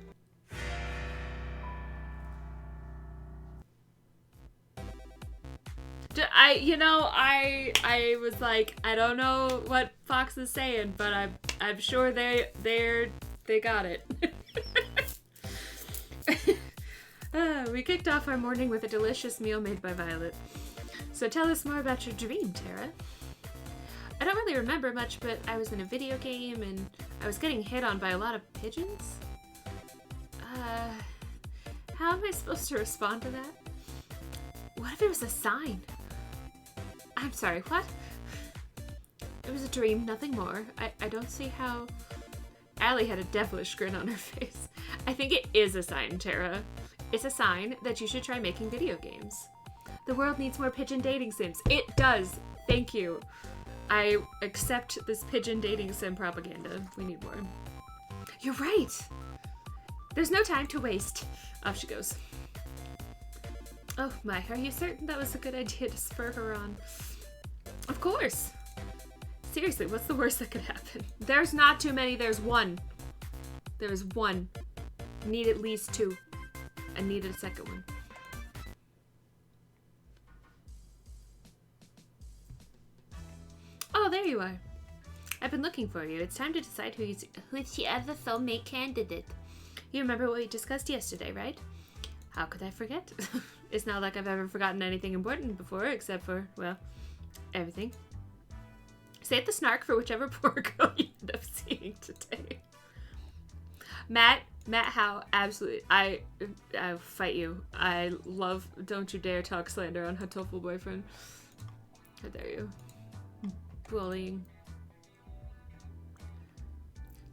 I was like, I don't know what Fox is saying, but I'm sure they got it. We kicked off our morning with a delicious meal made by Violet. So tell us more about your dream, Tara. I don't really remember much, but I was in a video game and I was getting hit on by a lot of pigeons. How am I supposed to respond to that? What if it was a sign? I'm sorry, what? It was a dream, nothing more. I don't see how... Allie had a devilish grin on her face. I think it is a sign, Tara. It's a sign that you should try making video games. The world needs more pigeon dating sims. It does. Thank you. I accept this pigeon dating sim propaganda. We need more. You're right. There's no time to waste. Off she goes. Oh my, are you certain that was a good idea to spur her on? Of course. Seriously, what's the worst that could happen? There's not too many, there's one. There's one. I need at least 2. I need a second one. Oh, there you are. I've been looking for you. It's time to decide who's the other soulmate candidate. You remember what we discussed yesterday, right? How could I forget? It's not like I've ever forgotten anything important before, except for, well, everything. Save the snark for whichever poor girl you end up seeing today. Matt Howe, absolutely. I fight you. I love Don't You Dare Talk Slander on Hatoful Boyfriend. How dare you. Bullying.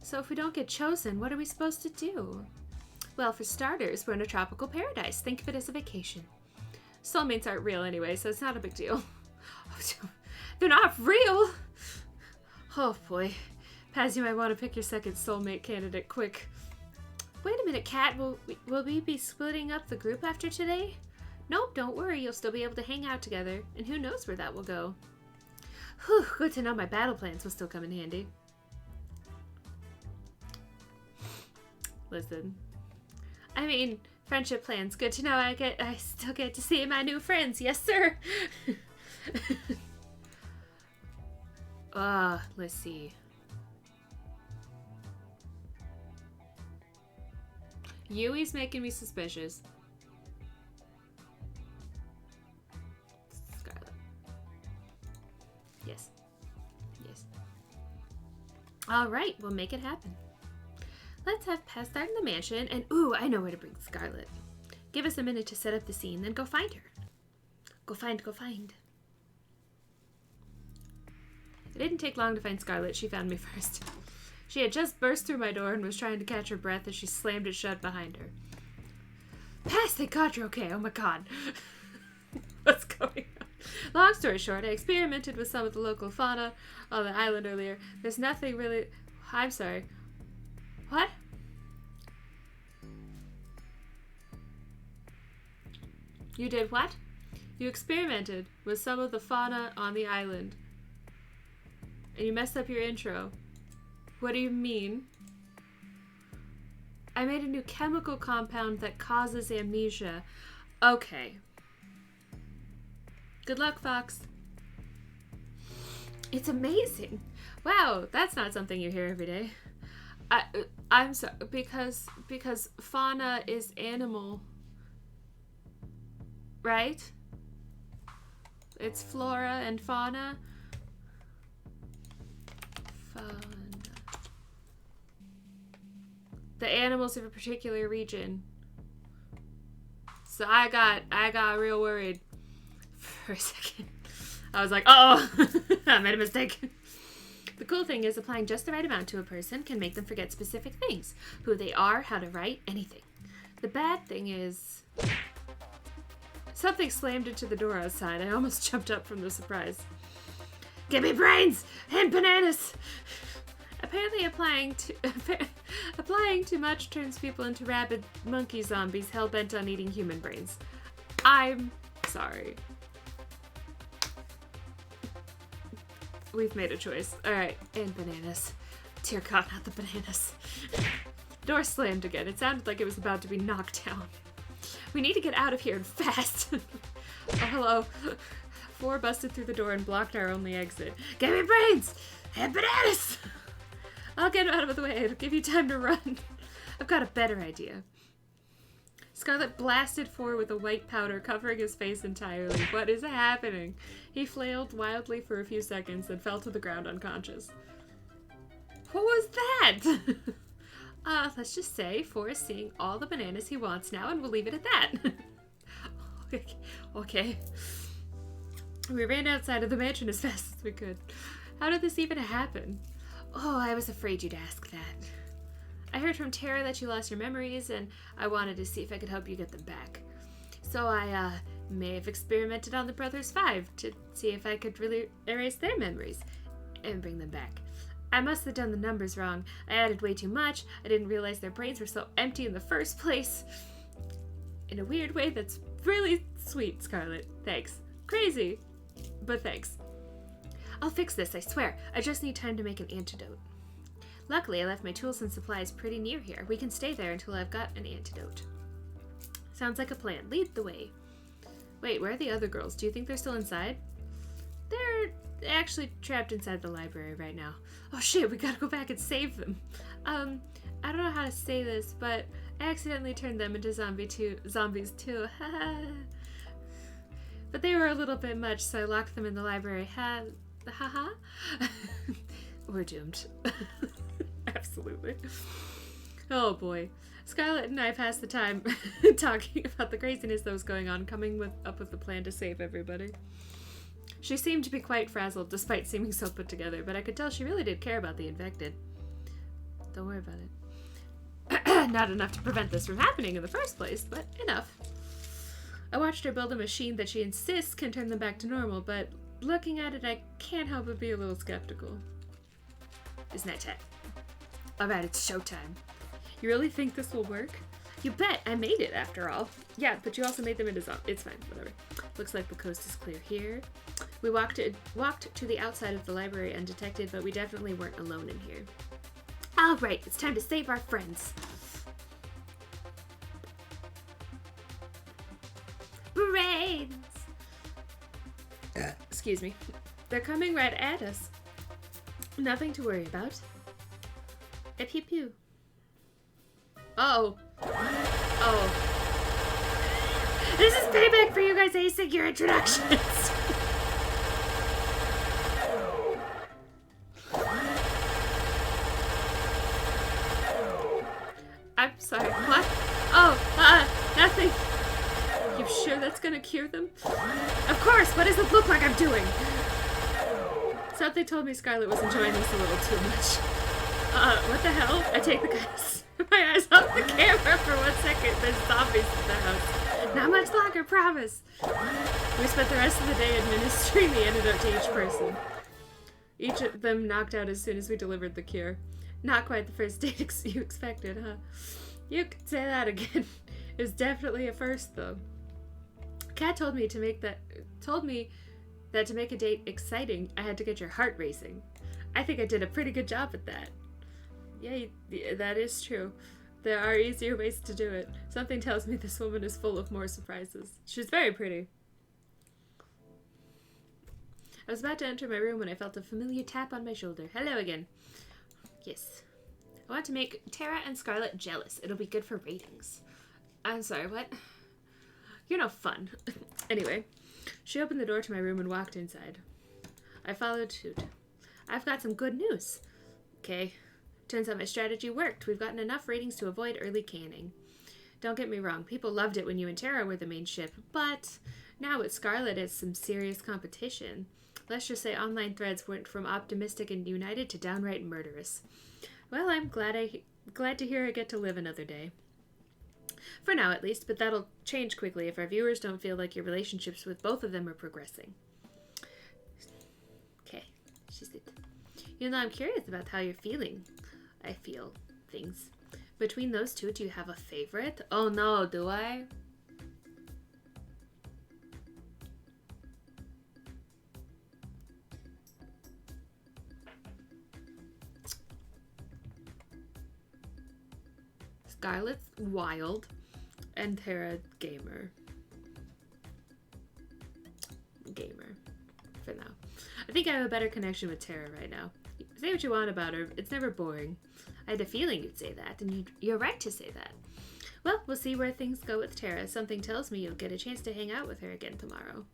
So if we don't get chosen, what are we supposed to do? Well, for starters, we're in a tropical paradise. Think of it as a vacation. Soulmates aren't real anyway, so it's not a big deal. They're not real! Oh boy. Paz, you might want to pick your second soulmate candidate quick. Wait a minute, Kat. Will we be splitting up the group after today? Nope, don't worry. You'll still be able to hang out together. And who knows where that will go. Whew, good to know my battle plans will still come in handy. Listen. I mean, friendship plans. Good to know I still get to see my new friends. Yes, sir. Let's see. Yui's making me suspicious. Scarlet. Yes. Yes. Alright, we'll make it happen. Let's have Paz start in the mansion, and ooh, I know where to bring Scarlet. Give us a minute to set up the scene, then go find her. Go find. It didn't take long to find Scarlet. She found me first. She had just burst through my door and was trying to catch her breath as she slammed it shut behind her. Paz, thank God you're okay. Oh my God. What's going on? Long story short, I experimented with some of the local fauna on the island earlier. There's nothing really... I'm sorry. What? You did what? You experimented with some of the fauna on the island. And you messed up your intro. What do you mean? I made a new chemical compound that causes amnesia. Okay. Good luck, Fox. It's amazing. Wow, that's not something you hear every day. I'm sorry, because fauna is animal, right? It's flora and fauna. Fauna. The animals of a particular region. So I got real worried for a second. I was like, oh, I made a mistake. The cool thing is applying just the right amount to a person can make them forget specific things. Who they are, how to write, anything. The bad thing is... Something slammed into the door outside. I almost jumped up from the surprise. Give me brains and bananas! Apparently applying too much turns people into rabid monkey zombies hell-bent on eating human brains. I'm sorry. We've made a choice. Alright, and bananas. Dear God, not the bananas. The door slammed again. It sounded like it was about to be knocked down. We need to get out of here and fast. Oh, hello. 4 busted through the door and blocked our only exit. Give me brains and bananas! I'll get out of the way. It'll give you time to run. I've got a better idea. Scarlet blasted forward with a white powder covering his face entirely. What is happening? He flailed wildly for a few seconds, then fell to the ground unconscious. What was that? Let's just say Forrest's seeing all the bananas he wants now, and we'll leave it at that. Okay. We ran outside of the mansion as fast as we could. How did this even happen? Oh, I was afraid you'd ask that. I heard from Tara that you lost your memories, and I wanted to see if I could help you get them back. So I, may have experimented on the Brothers 5 to see if I could really erase their memories and bring them back. I must have done the numbers wrong. I added way too much. I didn't realize their brains were so empty in the first place. In a weird way that's really sweet, Scarlet. Thanks. Crazy, but thanks. I'll fix this, I swear. I just need time to make an antidote. Luckily, I left my tools and supplies pretty near here. We can stay there until I've got an antidote. Sounds like a plan. Lead the way. Wait, where are the other girls? Do you think they're still inside? They're actually trapped inside the library right now. Oh shit, we gotta go back and save them. I don't know how to say this, but I accidentally turned them into zombies too. But they were a little bit much, so I locked them in the library. Haha. We're doomed. Absolutely. Oh boy. Scarlett and I passed the time talking about the craziness that was going on, coming up with a plan to save everybody. She seemed to be quite frazzled, despite seeming so put together, but I could tell she really did care about the infected. Don't worry about it. Not enough to prevent this from happening in the first place, but enough. I watched her build a machine that she insists can turn them back to normal, but looking at it, I can't help but be a little skeptical. Isn't that time? Alright, it's showtime. You really think this will work? You bet! I made it, after all. Yeah, but you also made them into zombies. It's fine, whatever. Looks like the coast is clear here. We walked to the outside of the library undetected, but we definitely weren't alone in here. Alright, it's time to save our friends. Brains! Excuse me. They're coming right at us. Nothing to worry about. Pew pew. Oh. Oh. This is payback for you guys acing your introductions. I'm sorry, what? Oh, nothing. You sure that's gonna cure them? Of course, what does it look like I'm doing? Something told me Scarlett was enjoying this a little too much. What the hell? I take my eyes off the camera for 1 second. There's zombies in the house. Not much longer, promise. We spent the rest of the day administering the antidote to each person. Each of them knocked out as soon as we delivered the cure. Not quite the first date you expected, huh? You could say that again. It was definitely a first, though. Kat told me that to make a date exciting, I had to get your heart racing. I think I did a pretty good job at that. Yeah, that is true. There are easier ways to do it. Something tells me this woman is full of more surprises. She's very pretty. I was about to enter my room when I felt a familiar tap on my shoulder. Hello again. Yes. I want to make Tara and Scarlett jealous. It'll be good for ratings. I'm sorry, what? You're no fun. Anyway, she opened the door to my room and walked inside. I followed suit. I've got some good news. Okay. Turns out my strategy worked. We've gotten enough ratings to avoid early canning. Don't get me wrong, people loved it when you and Tara were the main ship, but now with Scarlett it's some serious competition. Let's just say online threads went from optimistic and united to downright murderous. Well, I'm glad to hear I get to live another day. For now, at least, but that'll change quickly if our viewers don't feel like your relationships with both of them are progressing. Okay, she's it. You know, I'm curious about how you're feeling. I feel things. Between those two, do you have a favorite? Oh no, do I? Scarlett's wild, and Tara gamer. For now. I think I have a better connection with Tara right now. Say what you want about her, it's never boring. I had a feeling you'd say that, and you're right to say that. Well, we'll see where things go with Tara. Something tells me you'll get a chance to hang out with her again tomorrow.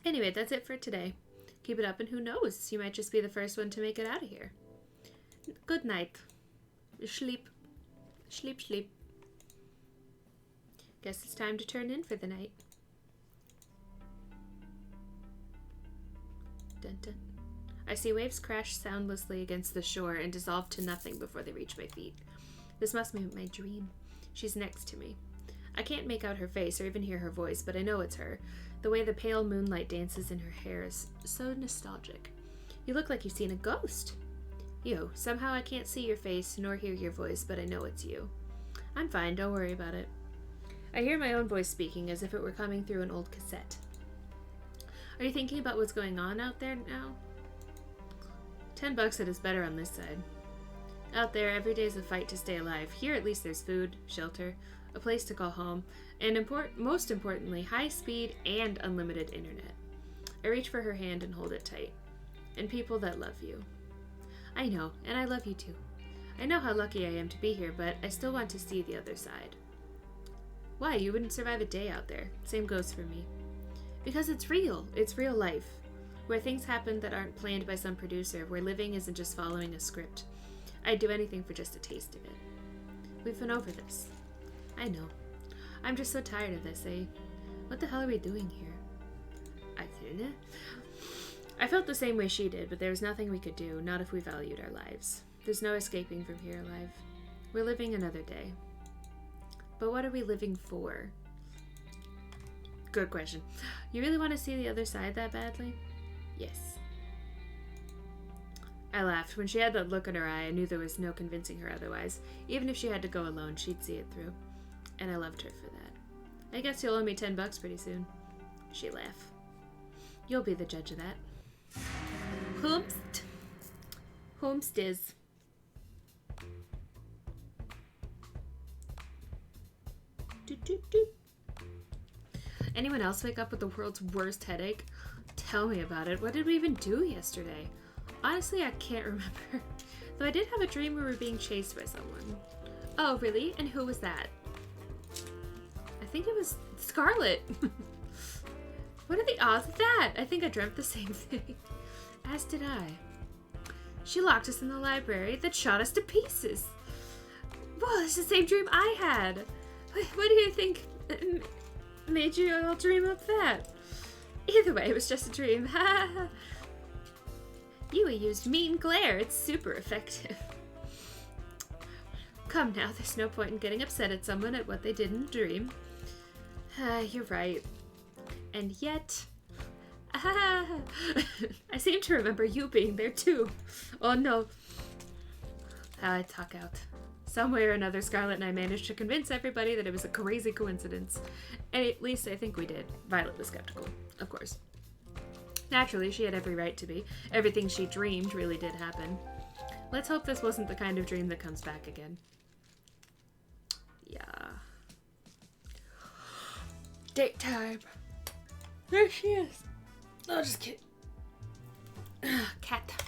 Anyway, that's it for today. Keep it up, and who knows, you might just be the first one to make it out of here. Good night. Sleep. Sleep, sleep. Guess it's time to turn in for the night. Dun dun. I see waves crash soundlessly against the shore and dissolve to nothing before they reach my feet. This must be my dream. She's next to me. I can't make out her face or even hear her voice, but I know it's her. The way the pale moonlight dances in her hair is so nostalgic. You look like you've seen a ghost. You. Somehow I can't see your face nor hear your voice, but I know it's you. I'm fine, don't worry about it. I hear my own voice speaking as if it were coming through an old cassette. Are you thinking about what's going on out there now? $10 it is better on this side. Out there, every day is a fight to stay alive. Here, at least, there's food, shelter, a place to call home, and most importantly, high speed and unlimited internet. I reach for her hand and hold it tight. And people that love you. I know, and I love you too. I know how lucky I am to be here, but I still want to see the other side. Why? You wouldn't survive a day out there. Same goes for me. Because it's real. It's real life. Where things happen that aren't planned by some producer, where living isn't just following a script. I'd do anything for just a taste of it. We've been over this. I know. I'm just so tired of this, eh? What the hell are we doing here? I don't know. I felt the same way she did, but there was nothing we could do, not if we valued our lives. There's no escaping from here alive. We're living another day. But what are we living for? Good question. You really want to see the other side that badly? Yes. I laughed. When she had that look in her eye, I knew there was no convincing her otherwise. Even if she had to go alone, she'd see it through. And I loved her for that. I guess you'll owe me $10 pretty soon. She laughed. You'll be the judge of that. Whomst is. Anyone else wake up with the world's worst headache? Tell me about it. What did we even do yesterday? Honestly, I can't remember. Though I did have a dream we were being chased by someone. Oh, really? And who was that? I think it was Scarlet. What are the odds of that? I think I dreamt the same thing. As did I. She locked us in the library that shot us to pieces. Whoa, it's the same dream I had. What do you think made you all dream up that? Either way, it was just a dream. You used mean glare. It's super effective. Come now, there's no point in getting upset at someone at what they did in a dream. You're right. And yet... I seem to remember you being there too. Oh no. I talk out. Some way or another, Scarlet and I managed to convince everybody that it was a crazy coincidence. And at least I think we did. Violet was skeptical, of course. Naturally, she had every right to be. Everything she dreamed really did happen. Let's hope this wasn't the kind of dream that comes back again. Yeah. Date time. There she is. No, just kidding. Cat.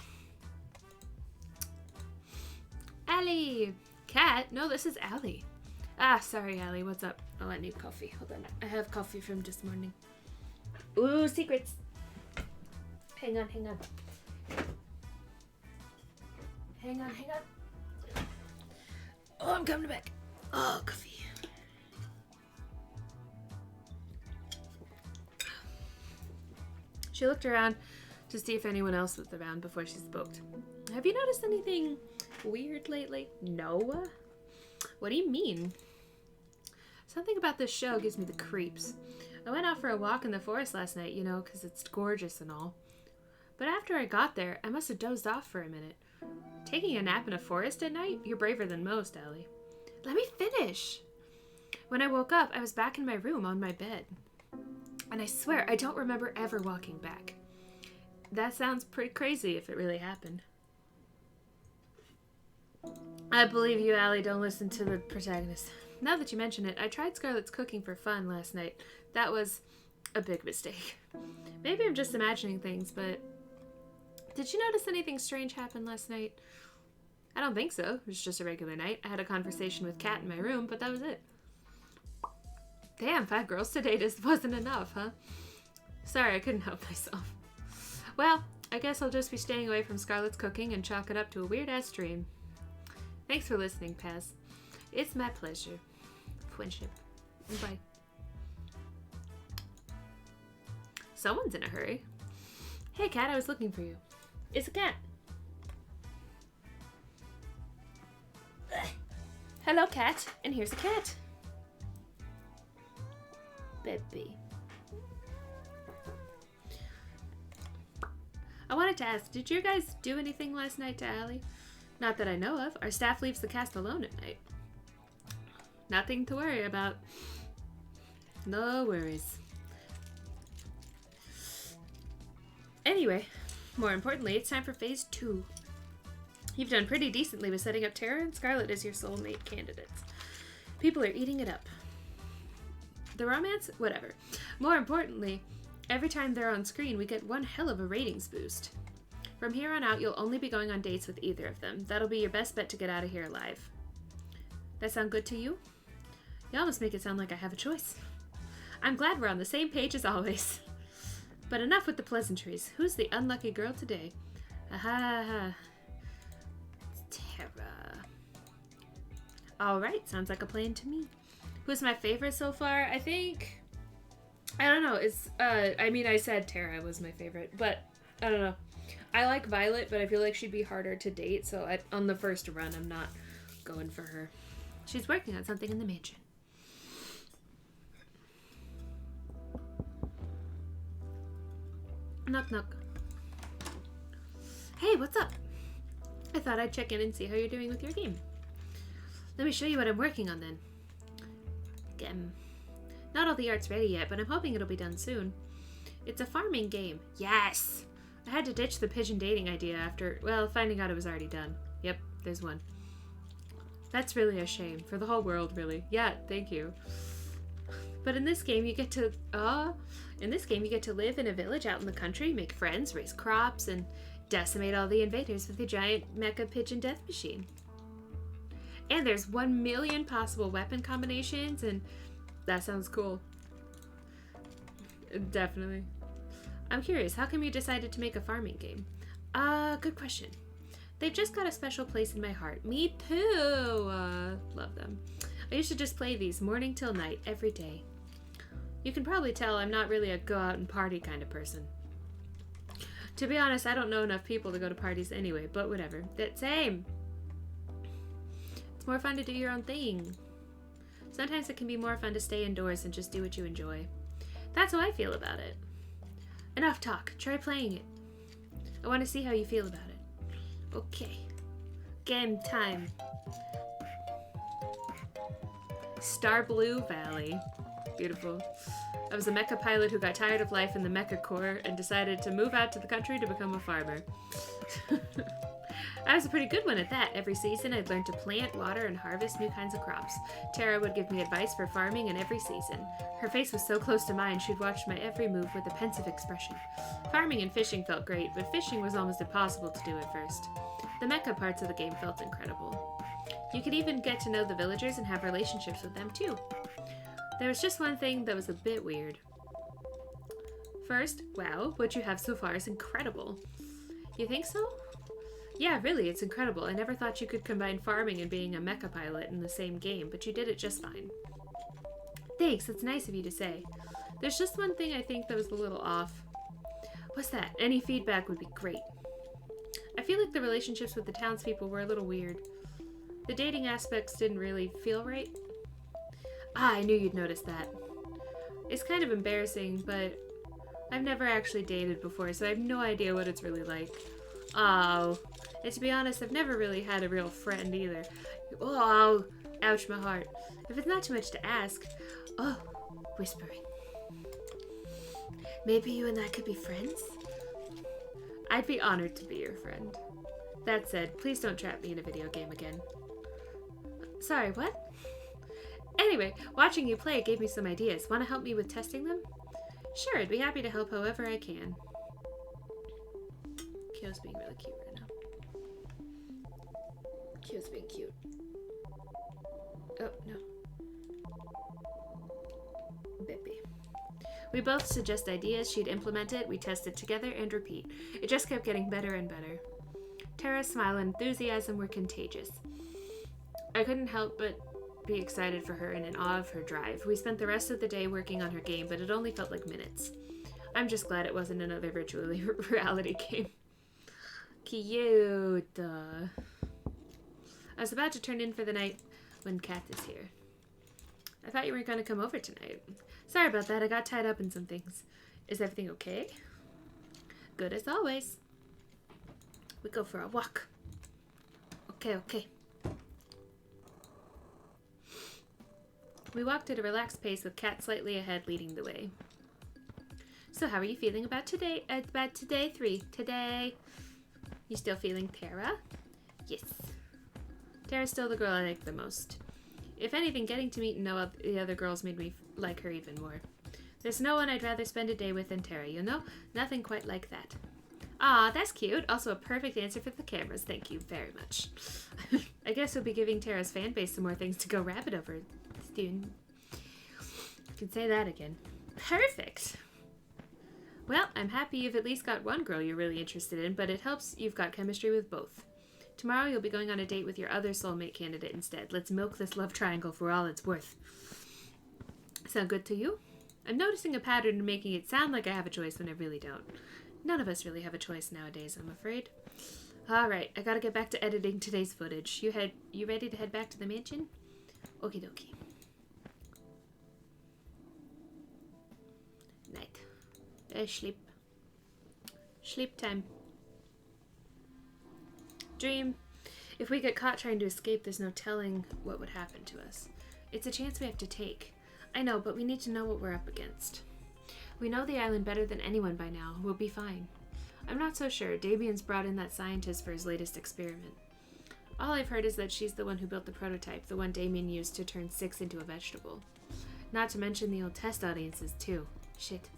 Allie. Cat? No, this is Allie. Ah, sorry, Allie. What's up? Oh, I need coffee. Hold on. I have coffee from this morning. Ooh, secrets. Hang on, hang on. Hang on, hang on. Oh, I'm coming back. Oh, coffee. She looked around to see if anyone else was around before she spoke. Have you noticed anything weird lately? No. What do you mean? Something about this show gives me the creeps. I went out for a walk in the forest last night, you know, because it's gorgeous and all. But after I got there, I must have dozed off for a minute. Taking a nap in a forest at night? You're braver than most, Allie. Let me finish. When I woke up, I was back in my room on my bed. And I swear, I don't remember ever walking back. That sounds pretty crazy if it really happened. I believe you, Allie. Don't listen to the protagonist. Now that you mention it, I tried Scarlet's cooking for fun last night. That was a big mistake. Maybe I'm just imagining things, but... Did you notice anything strange happen last night? I don't think so. It was just a regular night. I had a conversation with Kat in my room, but that was it. Damn, 5 girls to date wasn't enough, huh? Sorry, I couldn't help myself. Well, I guess I'll just be staying away from Scarlet's cooking and chalk it up to a weird-ass dream. Thanks for listening, Paz. It's my pleasure. Friendship. Bye. Someone's in a hurry. Hey, Kat, I was looking for you. It's a cat. Hello, cat. And here's a cat. Baby. I wanted to ask, did you guys do anything last night to Allie? Not that I know of. Our staff leaves the cast alone at night. Nothing to worry about. No worries. Anyway, more importantly, it's time for phase 2. You've done pretty decently with setting up Tara and Scarlet as your soulmate candidates. People are eating it up. The romance? Whatever. More importantly, every time they're on screen, we get one hell of a ratings boost. From here on out, you'll only be going on dates with either of them. That'll be your best bet to get out of here alive. That sound good to you? You almost make it sound like I have a choice. I'm glad we're on the same page as always. But enough with the pleasantries. Who's the unlucky girl today? Aha. It's Tara. Alright, sounds like a plan to me. Who's my favorite so far? I think... I don't know. It's, I mean, I said Tara was my favorite, but I don't know. I like Violet, but I feel like she'd be harder to date, so on the first run, I'm not going for her. She's working on something in the mansion. Knock, knock. Hey, what's up? I thought I'd check in and see how you're doing with your game. Let me show you what I'm working on then. Not all the art's ready yet, but I'm hoping it'll be done soon. It's a farming game. Yes! I had to ditch the pigeon dating idea after, well, finding out it was already done. Yep, there's one. That's really a shame. For the whole world, really. Yeah, thank you. But in this game, you get to, live in a village out in the country, make friends, raise crops, and decimate all the invaders with a giant mecha pigeon death machine. And there's 1 million possible weapon combinations, and that sounds cool. Definitely. I'm curious, how come you decided to make a farming game? Good question. They've just got a special place in my heart. Me too! Love them. I used to just play these morning till night, every day. You can probably tell I'm not really a go out and party kind of person. To be honest, I don't know enough people to go to parties anyway, but whatever. That same. It's more fun to do your own thing. Sometimes it can be more fun to stay indoors and just do what you enjoy. That's how I feel about it. Enough talk. Try playing it. I want to see how you feel about it. Okay. Game time. Star Blue Valley. Beautiful. I was a mecha pilot who got tired of life in the mecha corps and decided to move out to the country to become a farmer. I was a pretty good one at that. Every season I'd learn to plant, water, and harvest new kinds of crops. Tara would give me advice for farming in every season. Her face was so close to mine she'd watch my every move with a pensive expression. Farming and fishing felt great, but fishing was almost impossible to do at first. The mecha parts of the game felt incredible. You could even get to know the villagers and have relationships with them too. There was just one thing that was a bit weird. First, wow, what you have so far is incredible. You think so? Yeah, really, it's incredible. I never thought you could combine farming and being a mecha pilot in the same game, but you did it just fine. Thanks, that's nice of you to say. There's just one thing I think that was a little off. What's that? Any feedback would be great. I feel like the relationships with the townspeople were a little weird. The dating aspects didn't really feel right. I knew you'd notice that. It's kind of embarrassing, but I've never actually dated before, so I have no idea what it's really like. Oh, and to be honest, I've never really had a real friend either. Oh, ouch, my heart. If it's not too much to ask. Oh, whispering. Maybe you and I could be friends? I'd be honored to be your friend. That said, please don't trap me in a video game again. Sorry, what? Anyway, watching you play gave me some ideas. Want to help me with testing them? Sure, I'd be happy to help however I can. Kyo's being really cute right now. Kyo's being cute. Oh, no. Bippy. We both suggest ideas, she'd implement it, we test it together, and repeat. It just kept getting better and better. Tara's smile and enthusiasm were contagious. I couldn't help but be excited for her and in awe of her drive. We spent the rest of the day working on her game, but it only felt like minutes. I'm just glad it wasn't another virtual reality game. Cute. I was about to turn in for the night when Kat is here. I thought you weren't going to come over tonight. Sorry about that, I got tied up in some things. Is everything okay? Good as always. We go for a walk. Okay. We walked at a relaxed pace with Kat slightly ahead leading the way. So how are you feeling about today? About today 3. Today. You still feeling Tara? Yes. Tara's still the girl I like the most. If anything, getting to meet and know the other girls made me like her even more. There's no one I'd rather spend a day with than Tara, you know? Nothing quite like that. Aw, that's cute. Also a perfect answer for the cameras. Thank you very much. I guess we'll be giving Tara's fan base some more things to go rabbit over, Steven. You can say that again. Perfect. Well, I'm happy you've at least got one girl you're really interested in, but it helps you've got chemistry with both. Tomorrow you'll be going on a date with your other soulmate candidate instead. Let's milk this love triangle for all it's worth. Sound good to you? I'm noticing a pattern in making it sound like I have a choice when I really don't. None of us really have a choice nowadays, I'm afraid. Alright, I gotta get back to editing today's footage. You ready to head back to the mansion? Okie dokie. Night. Sleep. Sleep time. Dream. If we get caught trying to escape, there's no telling what would happen to us. It's a chance we have to take. I know, but we need to know what we're up against. We know the island better than anyone by now. We'll be fine. I'm not so sure. Damien's brought in that scientist for his latest experiment. All I've heard is that she's the one who built the prototype, the one Damien used to turn Six into a vegetable. Not to mention the old test audiences, too. Shit.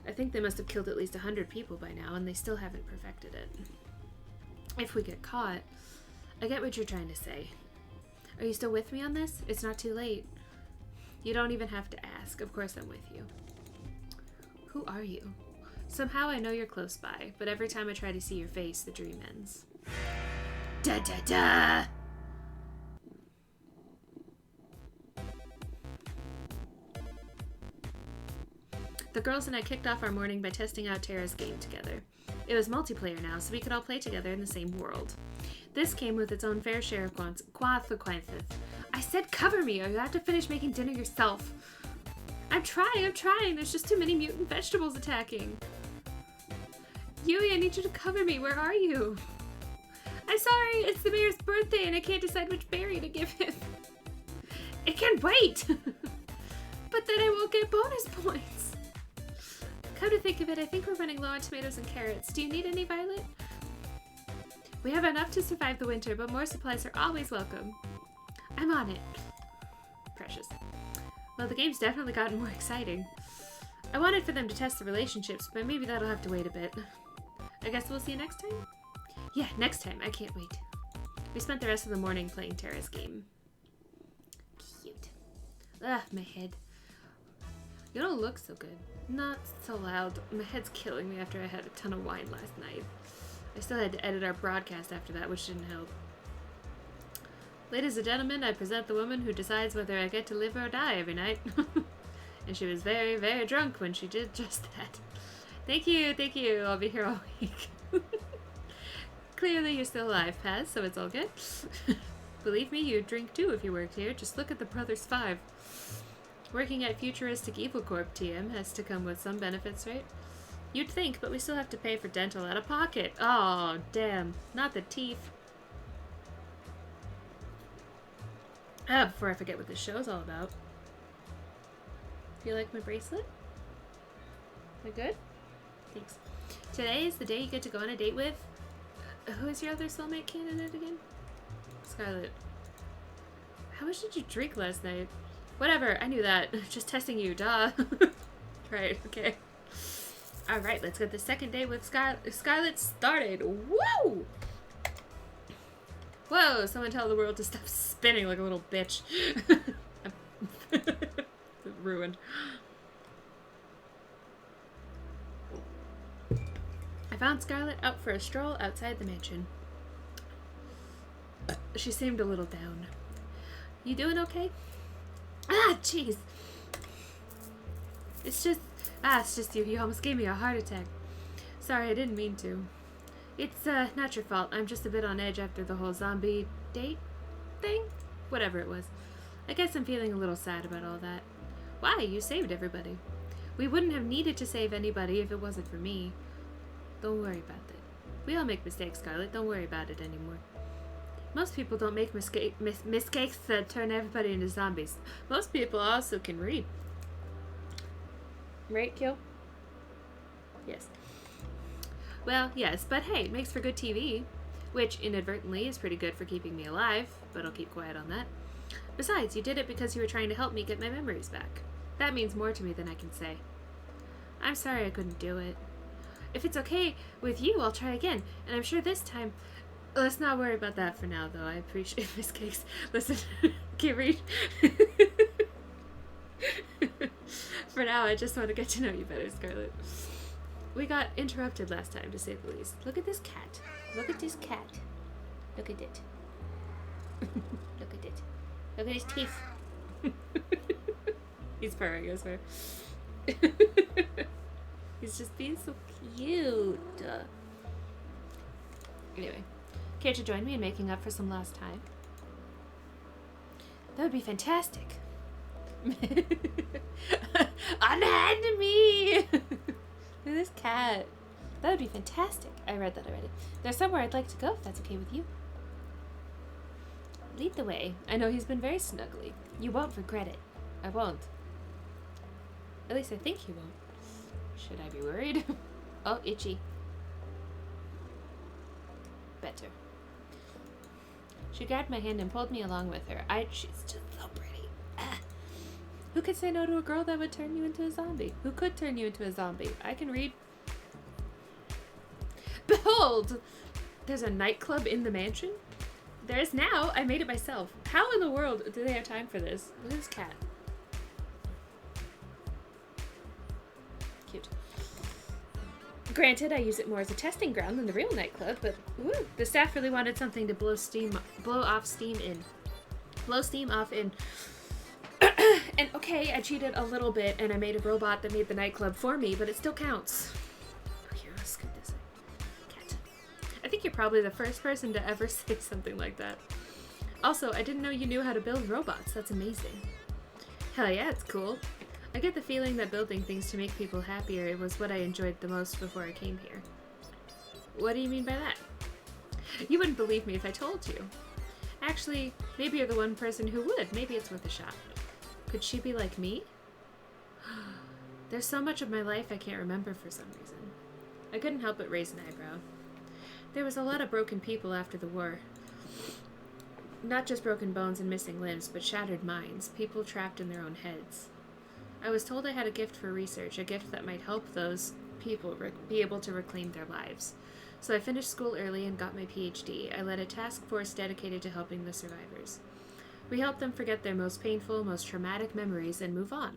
I think they must have killed at least 100 people by now, and they still haven't perfected it. If we get caught... I get what you're trying to say. Are you still with me on this? It's not too late. You don't even have to ask. Of course I'm with you. Who are you? Somehow I know you're close by, but every time I try to see your face, the dream ends. Da da da! The girls and I kicked off our morning by testing out Tara's game together. It was multiplayer now, so we could all play together in the same world. This came with its own fair share of consequences. I said cover me, or you have to finish making dinner yourself. I'm trying. There's just too many mutant vegetables attacking. Yui, I need you to cover me. Where are you? I'm sorry, it's the mayor's birthday and I can't decide which berry to give him. It can wait! But then I won't get bonus points. Come to think of it, I think we're running low on tomatoes and carrots. Do you need any, Violet? We have enough to survive the winter, but more supplies are always welcome. I'm on it. Precious. Well, the game's definitely gotten more exciting. I wanted for them to test the relationships, but maybe that'll have to wait a bit. I guess we'll see you next time? Yeah, next time. I can't wait. We spent the rest of the morning playing Tara's game. Cute. Ugh, my head. You don't look so good. Not so loud. My head's killing me after I had a ton of wine last night. I still had to edit our broadcast after that, which didn't help. Ladies and gentlemen, I present the woman who decides whether I get to live or die every night. And she was very, very drunk when she did just that. Thank you. I'll be here all week. Clearly you're still alive, Paz, so it's all good. Believe me, you'd drink too if you worked here. Just look at the Brothers 5. Working at Futuristic Evil Corp TM has to come with some benefits, right? You'd think, but we still have to pay for dental out of pocket. Oh, damn. Not the teeth. Before I forget what this show's all about. Feel like my bracelet? Am I good? Thanks. Today is the day you get to go on a date with... who is your other soulmate candidate again? Scarlett. How much did you drink last night? Whatever, I knew that. Just testing you, duh. Right, okay. Alright, let's get the second date with Scarlett started. Woo! Whoa, someone tell the world to stop spinning like a little bitch. Ruined. I found Scarlett out for a stroll outside the mansion. She seemed a little down. You doing okay? Ah, jeez. It's just you. You almost gave me a heart attack. Sorry, I didn't mean to. It's, not your fault. I'm just a bit on edge after the whole zombie date thing? Whatever it was. I guess I'm feeling a little sad about all that. Why? You saved everybody. We wouldn't have needed to save anybody if it wasn't for me. Don't worry about it. We all make mistakes, Scarlett. Don't worry about it anymore. Most people don't make mistakes that turn everybody into zombies. Most people also can read. Right, Kill? Yes. Well, yes, but hey, it makes for good TV. Which, inadvertently, is pretty good for keeping me alive, but I'll keep quiet on that. Besides, you did it because you were trying to help me get my memories back. That means more to me than I can say. I'm sorry I couldn't do it. If it's okay with you, I'll try again. And I'm sure this time... Let's not worry about that for now, though. I appreciate Miss Cakes. Listen, can't read. For now, I just want to get to know you better, Scarlett. We got interrupted last time, to say the least. Look at this cat. Look at this cat. Look at it. Look at it. Look at his teeth. He's purring, I swear. He's just being so cute. Anyway, care to join me in making up for some lost time? That would be fantastic. Unhand me! Look at this cat. That would be fantastic. I read that already. There's somewhere I'd like to go, if that's okay with you. Lead the way. I know he's been very snuggly. You won't regret it. I won't. At least I think you won't. Should I be worried? Oh, itchy. Better. She grabbed my hand and pulled me along with her. She's just so pretty. Ah. Who could say no to a girl that would turn you into a zombie? Who could turn you into a zombie? I can read. Behold! There's a nightclub in the mansion? There is now. I made it myself. How in the world do they have time for this? Look at this cat. Cute. Granted, I use it more as a testing ground than the real nightclub, but woo, the staff really wanted something to blow off steam in. And okay, I cheated a little bit and I made a robot that made the nightclub for me, but it still counts. Oh, here, let's get this cat. I think you're probably the first person to ever say something like that. Also, I didn't know you knew how to build robots. That's amazing. Hell yeah, it's cool. I get the feeling that building things to make people happier was what I enjoyed the most before I came here. What do you mean by that? You wouldn't believe me if I told you. Actually, maybe you're the one person who would. Maybe it's worth a shot. Could she be like me? There's so much of my life I can't remember for some reason. I couldn't help but raise an eyebrow. There was a lot of broken people after the war. Not just broken bones and missing limbs, but shattered minds, people trapped in their own heads. I was told I had a gift for research, a gift that might help those people be able to reclaim their lives. So I finished school early and got my PhD. I led a task force dedicated to helping the survivors. We helped them forget their most painful, most traumatic memories and move on.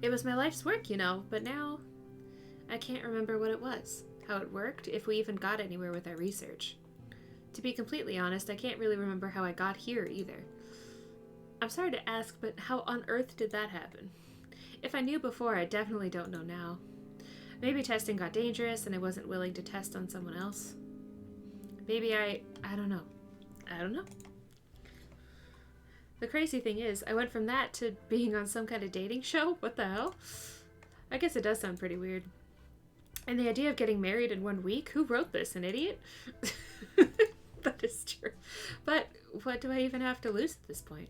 It was my life's work, you know, but now I can't remember what it was, how it worked, if we even got anywhere with our research. To be completely honest, I can't really remember how I got here either. I'm sorry to ask, but how on earth did that happen? If I knew before, I definitely don't know now. Maybe testing got dangerous and I wasn't willing to test on someone else. Maybe I don't know. I don't know. The crazy thing is, I went from that to being on some kind of dating show? What the hell? I guess it does sound pretty weird. And the idea of getting married in 1 week? Who wrote this? An idiot? That is true. But what do I even have to lose at this point?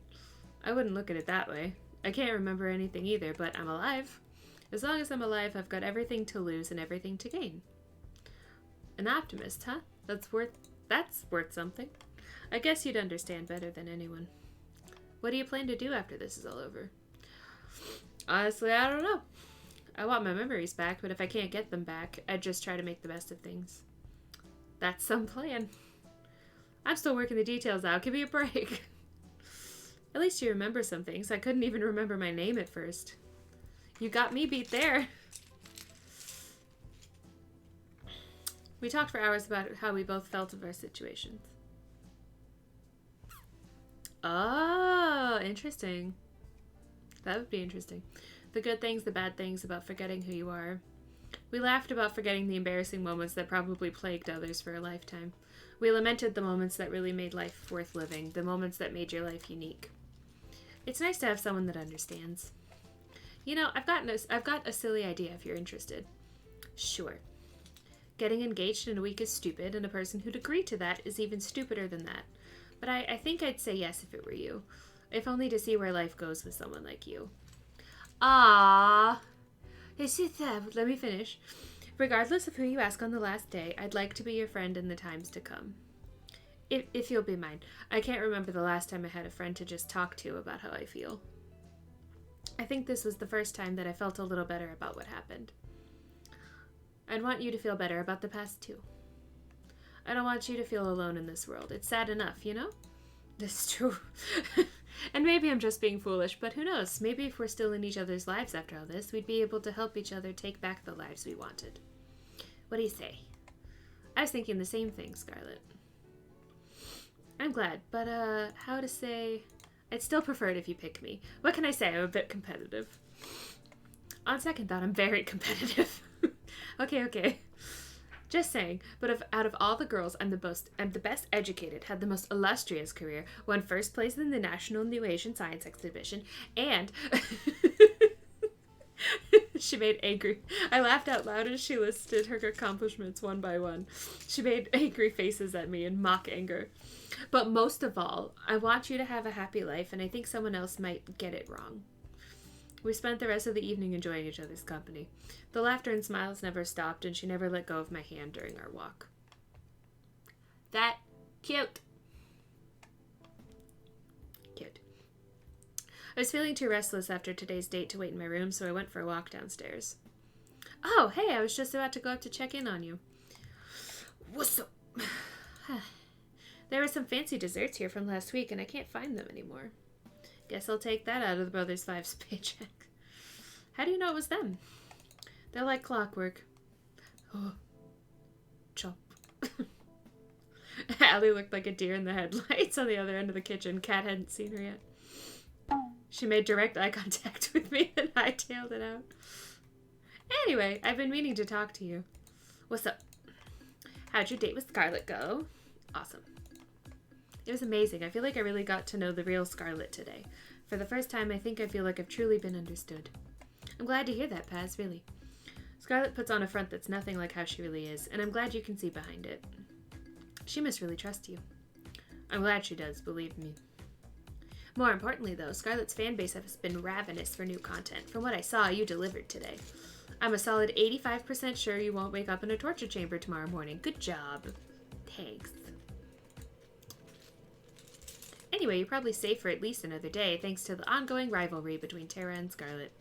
I wouldn't look at it that way. I can't remember anything either, but I'm alive. As long as I'm alive, I've got everything to lose and everything to gain. An optimist, huh? That's worth something. I guess you'd understand better than anyone. What do you plan to do after this is all over? Honestly, I don't know. I want my memories back, but if I can't get them back, I'd just try to make the best of things. That's some plan. I'm still working the details out. Give me a break. At least you remember some things. I couldn't even remember my name at first. You got me beat there. We talked for hours about how we both felt of our situations. Oh, interesting. That would be interesting. The good things, the bad things about forgetting who you are. We laughed about forgetting the embarrassing moments that probably plagued others for a lifetime. We lamented the moments that really made life worth living, the moments that made your life unique. It's nice to have someone that understands. You know, I've got a silly idea if you're interested. Sure. Getting engaged in a week is stupid, and a person who'd agree to that is even stupider than that. But I think I'd say yes if it were you. If only to see where life goes with someone like you. Ah, let me finish. Regardless of who you ask on the last day, I'd like to be your friend in the times to come. If you'll be mine. I can't remember the last time I had a friend to just talk to about how I feel. I think this was the first time that I felt a little better about what happened. I'd want you to feel better about the past too. I don't want you to feel alone in this world. It's sad enough, you know? This is true. And maybe I'm just being foolish, but who knows? Maybe if we're still in each other's lives after all this, we'd be able to help each other take back the lives we wanted. What do you say? I was thinking the same thing, Scarlett. I'm glad, but, how to say... I'd still prefer it if you pick me. What can I say? I'm a bit competitive. On second thought, I'm very competitive. Okay. Just saying, but out of all the girls, I'm the best educated, had the most illustrious career, won first place in the National New Asian Science Exhibition, and she made angry. I laughed out loud as she listed her accomplishments one by one. She made angry faces at me in mock anger. But most of all, I want you to have a happy life, and I think someone else might get it wrong. We spent the rest of the evening enjoying each other's company. The laughter and smiles never stopped, and she never let go of my hand during our walk. That cute. Cute. I was feeling too restless after today's date to wait in my room, so I went for a walk downstairs. Oh, hey, I was just about to go up to check in on you. What's up? There were some fancy desserts here from last week, and I can't find them anymore. Guess I'll take that out of the Brothers Five's paycheck. How do you know it was them? They're like clockwork. Oh. Chop. Allie looked like a deer in the headlights on the other end of the kitchen. Kat hadn't seen her yet. She made direct eye contact with me and I tailed it out. Anyway, I've been meaning to talk to you. What's up? How'd your date with Scarlett go? Awesome. It was amazing. I feel like I really got to know the real Scarlett today. For the first time, I think I feel like I've truly been understood. I'm glad to hear that, Paz, really. Scarlett puts on a front that's nothing like how she really is, and I'm glad you can see behind it. She must really trust you. I'm glad she does, believe me. More importantly, though, Scarlett's fan base has been ravenous for new content. From what I saw, you delivered today. I'm a solid 85% sure you won't wake up in a torture chamber tomorrow morning. Good job. Thanks. Anyway, you're probably safe for at least another day, thanks to the ongoing rivalry between Tara and Scarlett.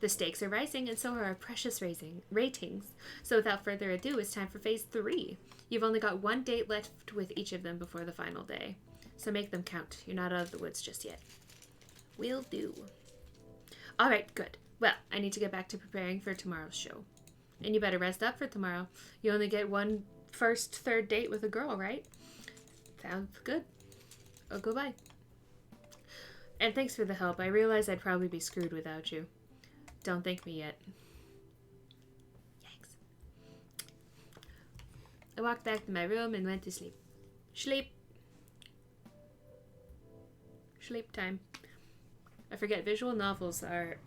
The stakes are rising, and so are our precious ratings. So without further ado, it's time for Phase 3. You've only got one date left with each of them before the final day. So make them count. You're not out of the woods just yet. Will do. Alright, good. Well, I need to get back to preparing for tomorrow's show. And you better rest up for tomorrow. You only get one third date with a girl, right? Sounds good. Oh, goodbye. And thanks for the help. I realize I'd probably be screwed without you. Don't thank me yet. Yikes. I walked back to my room and went to sleep. Sleep. Sleep time. I forget visual novels are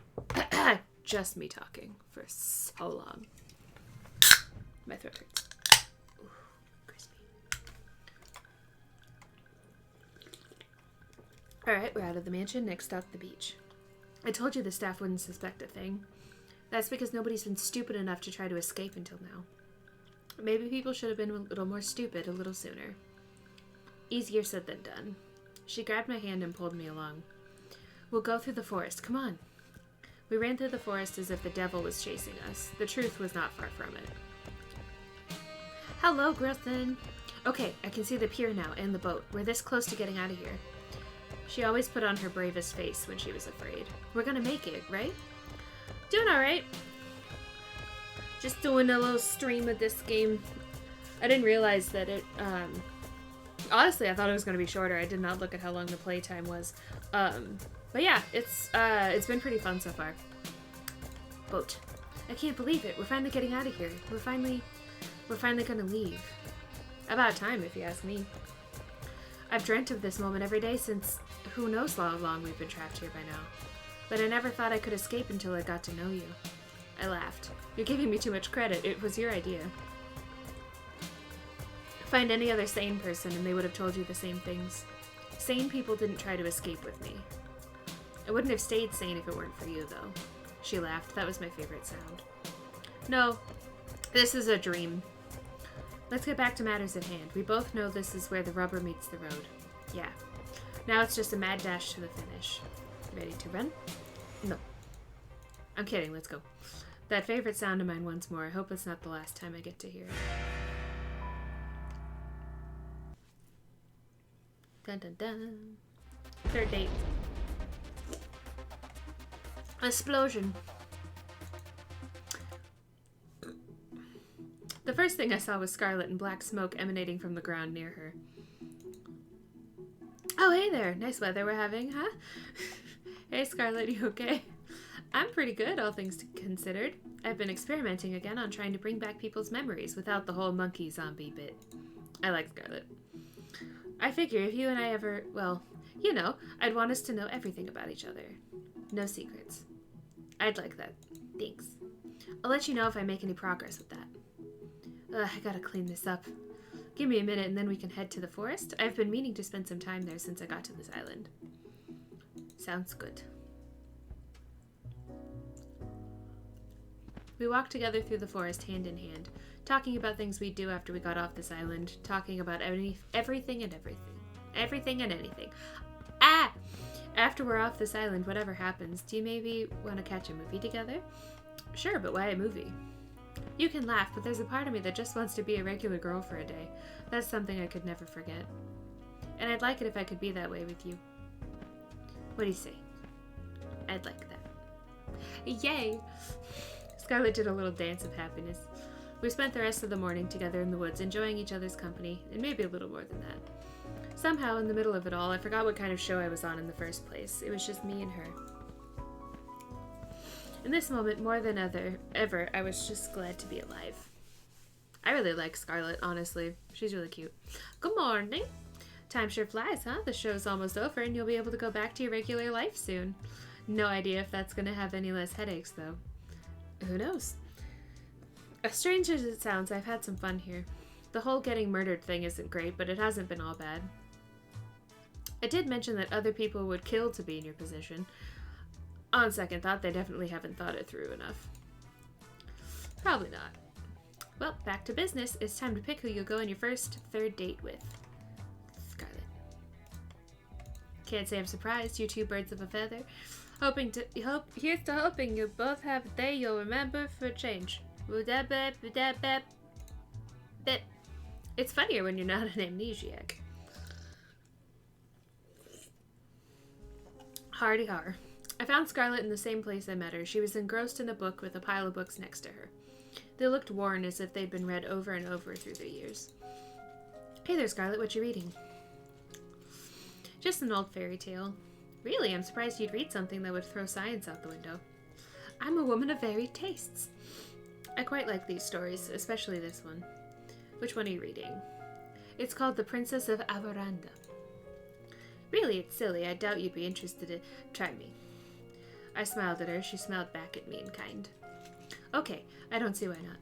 just me talking for so long. My throat hurts. Ooh, crispy. Alright, we're out of the mansion. Next stop, the beach. I told you the staff wouldn't suspect a thing. That's because nobody's been stupid enough to try to escape until now. Maybe people should have been a little more stupid a little sooner. Easier said than done. She grabbed my hand and pulled me along. We'll go through the forest. Come on. We ran through the forest as if the devil was chasing us. The truth was not far from it. Hello, Griffin. Okay, I can see the pier now and the boat. We're this close to getting out of here. She always put on her bravest face when she was afraid. We're gonna make it, right? Doing alright. Just doing a little stream of this game. I didn't realize that it, honestly, I thought it was gonna be shorter. I did not look at how long the playtime was. But yeah, it's been pretty fun so far. Boat. I can't believe it. We're finally getting out of here. We're finally gonna leave. About time, if you ask me. I've dreamt of this moment every day since who knows how long we've been trapped here by now. But I never thought I could escape until I got to know you. I laughed. You're giving me too much credit. It was your idea. Find any other sane person and they would have told you the same things. Sane people didn't try to escape with me. I wouldn't have stayed sane if it weren't for you, though. She laughed. That was my favorite sound. No, this is a dream. Let's get back to matters at hand. We both know this is where the rubber meets the road. Yeah. Now it's just a mad dash to the finish. Ready to run? No. I'm kidding. Let's go. That favorite sound of mine once more. I hope it's not the last time I get to hear it. Dun dun dun. Third date. Explosion. The first thing I saw was Scarlet and black smoke emanating from the ground near her. Oh, hey there. Nice weather we're having, huh? Hey, Scarlet, you okay? I'm pretty good, all things considered. I've been experimenting again on trying to bring back people's memories without the whole monkey zombie bit. I like Scarlet. I figure if you and I ever, well, you know, I'd want us to know everything about each other. No secrets. I'd like that. Thanks. I'll let you know if I make any progress with that. I gotta clean this up. Give me a minute and then we can head to the forest. I've been meaning to spend some time there since I got to this island. Sounds good. We walked together through the forest hand in hand, talking about things we'd do after we got off this island, talking about everything and everything. Everything and anything. Ah! After we're off this island, whatever happens, do you maybe want to catch a movie together? Sure, but why a movie? You can laugh, but there's a part of me that just wants to be a regular girl for a day. That's something I could never forget. And I'd like it if I could be that way with you. What do you say? I'd like that. Yay! Scarlet did a little dance of happiness. We spent the rest of the morning together in the woods, enjoying each other's company, and maybe a little more than that. Somehow, in the middle of it all, I forgot what kind of show I was on in the first place. It was just me and her. In this moment, more than ever, I was just glad to be alive. I really like Scarlet, honestly. She's really cute. Good morning. Time sure flies, huh? The show's almost over, and you'll be able to go back to your regular life soon. No idea if that's going to have any less headaches, though. Who knows? As strange as it sounds, I've had some fun here. The whole getting murdered thing isn't great, but it hasn't been all bad. I did mention that other people would kill to be in your position. On second thought, they definitely haven't thought it through enough. Probably not. Well, back to business. It's time to pick who you'll go on your third date with. Scarlet. Can't say I'm surprised. You two birds of a feather. Here's to hoping you both have a day you'll remember for a change. It's funnier when you're not an amnesiac. Hardy har. I found Scarlet in the same place I met her. She was engrossed in a book with a pile of books next to her. They looked worn as if they'd been read over and over through the years. Hey there, Scarlet, what you reading? Just an old fairy tale. Really, I'm surprised you'd read something that would throw science out the window. I'm a woman of varied tastes. I quite like these stories, especially this one. Which one are you reading? It's called The Princess of Avaranda. Really, it's silly. I doubt you'd be interested in... Try me. I smiled at her. She smiled back at me in kind. Okay, I don't see why not.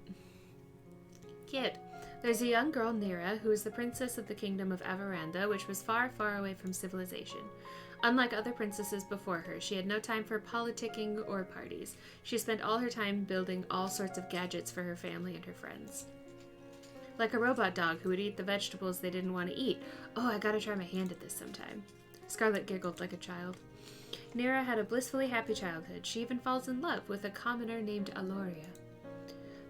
Kid, there's a young girl, Nira, who is the princess of the kingdom of Avaranda, which was far, far away from civilization. Unlike other princesses before her, she had no time for politicking or parties. She spent all her time building all sorts of gadgets for her family and her friends. Like a robot dog who would eat the vegetables they didn't want to eat. Oh, I gotta try my hand at this sometime. Scarlet giggled like a child. Nira had a blissfully happy childhood. She even falls in love with a commoner named Aloria.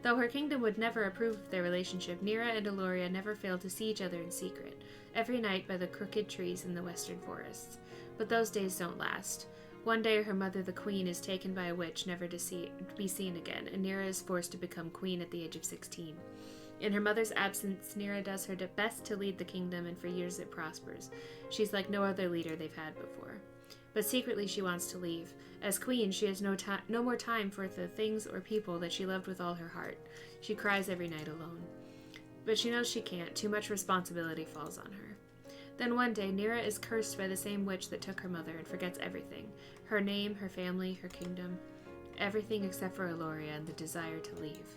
Though her kingdom would never approve of their relationship, Nira and Aloria never failed to see each other in secret, every night by the crooked trees in the western forests. But those days don't last. One day her mother, the queen, is taken by a witch, never to be seen again, and Nira is forced to become queen at the age of 16. In her mother's absence, Nira does her best to lead the kingdom, and for years it prospers. She's like no other leader they've had before. But secretly she wants to leave. As queen, she has no more time for the things or people that she loved with all her heart. She cries every night alone. But she knows she can't. Too much responsibility falls on her. Then one day, Nira is cursed by the same witch that took her mother and forgets everything. Her name, her family, her kingdom. Everything except for Aloria and the desire to leave.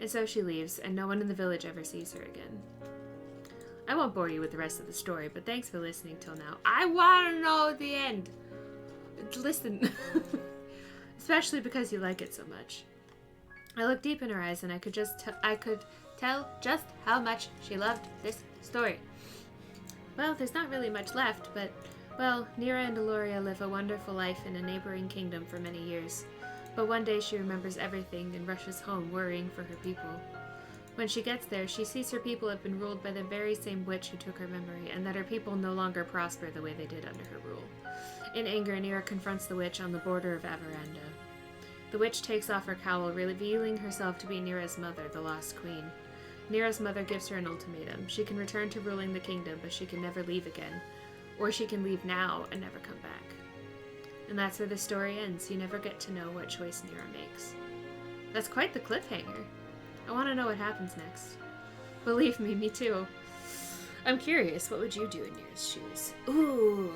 And so she leaves, and no one in the village ever sees her again. I won't bore you with the rest of the story, but thanks for listening till now. I want to know the end! Listen. Especially because you like it so much. I looked deep in her eyes, and I could tell just how much she loved this story. Well, there's not really much left, but, well, Nira and Aloria live a wonderful life in a neighboring kingdom for many years. But one day she remembers everything and rushes home, worrying for her people. When she gets there, she sees her people have been ruled by the very same witch who took her memory, and that her people no longer prosper the way they did under her rule. In anger, Nira confronts the witch on the border of Averanda. The witch takes off her cowl, revealing herself to be Nira's mother, the Lost Queen. Nira's mother gives her an ultimatum. She can return to ruling the kingdom, but she can never leave again. Or she can leave now and never come back. And that's where the story ends. You never get to know what choice Nira makes. That's quite the cliffhanger. I want to know what happens next. Believe me too. I'm curious, what would you do in Nira's shoes? Ooh.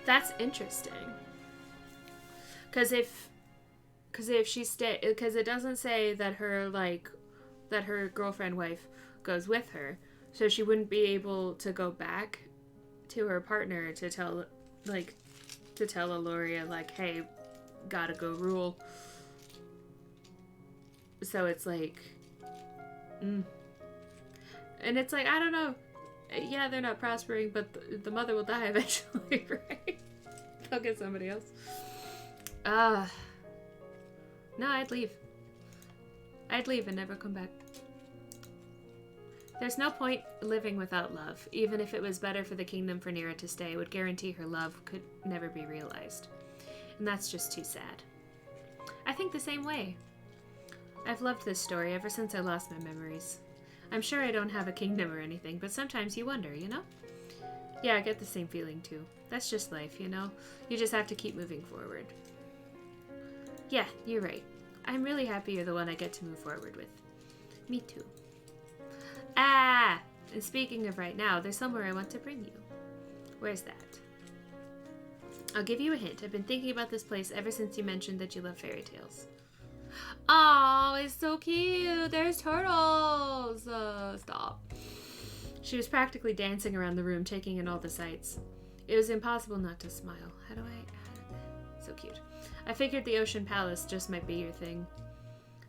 That's interesting. Because if she because it doesn't say that her girlfriend wife goes with her, so she wouldn't be able to go back to her partner to tell Aloria, like, hey, gotta go rule. So it's like, and it's like, I don't know. Yeah, they're not prospering, but the mother will die eventually, right? They'll get somebody else. No, I'd leave. I'd leave and never come back. There's no point living without love. Even if it was better for the kingdom for Nira to stay, it would guarantee her love could never be realized. And that's just too sad. I think the same way. I've loved this story ever since I lost my memories. I'm sure I don't have a kingdom or anything, but sometimes you wonder, you know? Yeah, I get the same feeling too. That's just life, you know? You just have to keep moving forward. Yeah, you're right. I'm really happy you're the one I get to move forward with. Me too. Ah! And speaking of right now, there's somewhere I want to bring you. Where's that? I'll give you a hint. I've been thinking about this place ever since you mentioned that you love fairy tales. Oh, it's so cute. There's turtles. Stop. She was practically dancing around the room, taking in all the sights. It was impossible not to smile. So cute. I figured the Ocean Palace just might be your thing.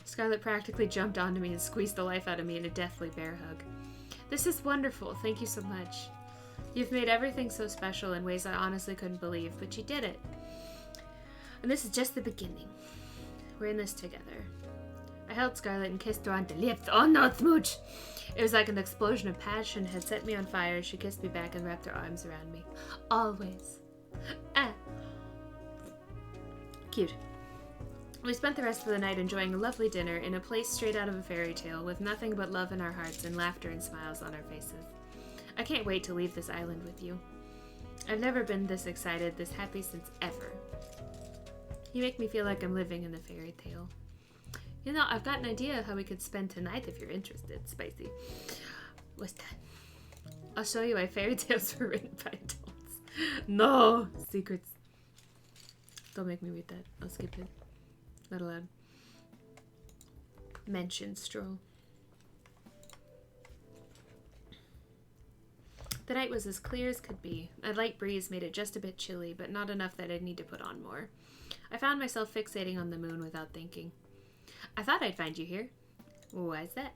Scarlet practically jumped onto me and squeezed the life out of me in a deathly bear hug. This is wonderful. Thank you so much. You've made everything so special in ways I honestly couldn't believe, but you did it. And this is just the beginning. We're in this together. I held Scarlet and kissed her on the lips. Oh no, smooch! It was like an explosion of passion had set me on fire. She kissed me back and wrapped her arms around me. Always. Ah. Cute. We spent the rest of the night enjoying a lovely dinner in a place straight out of a fairy tale with nothing but love in our hearts and laughter and smiles on our faces. I can't wait to leave this island with you. I've never been this excited, this happy since ever. You make me feel like I'm living in a fairy tale. You know, I've got an idea of how we could spend tonight if you're interested. Spicy. What's that? I'll show you why fairy tales were written by adults. No! Secrets. Don't make me read that. I'll skip it. Not allowed. Mention stroll. The night was as clear as could be. A light breeze made it just a bit chilly, but not enough that I'd need to put on more. I found myself fixating on the moon without thinking. I thought I'd find you here. Why is that?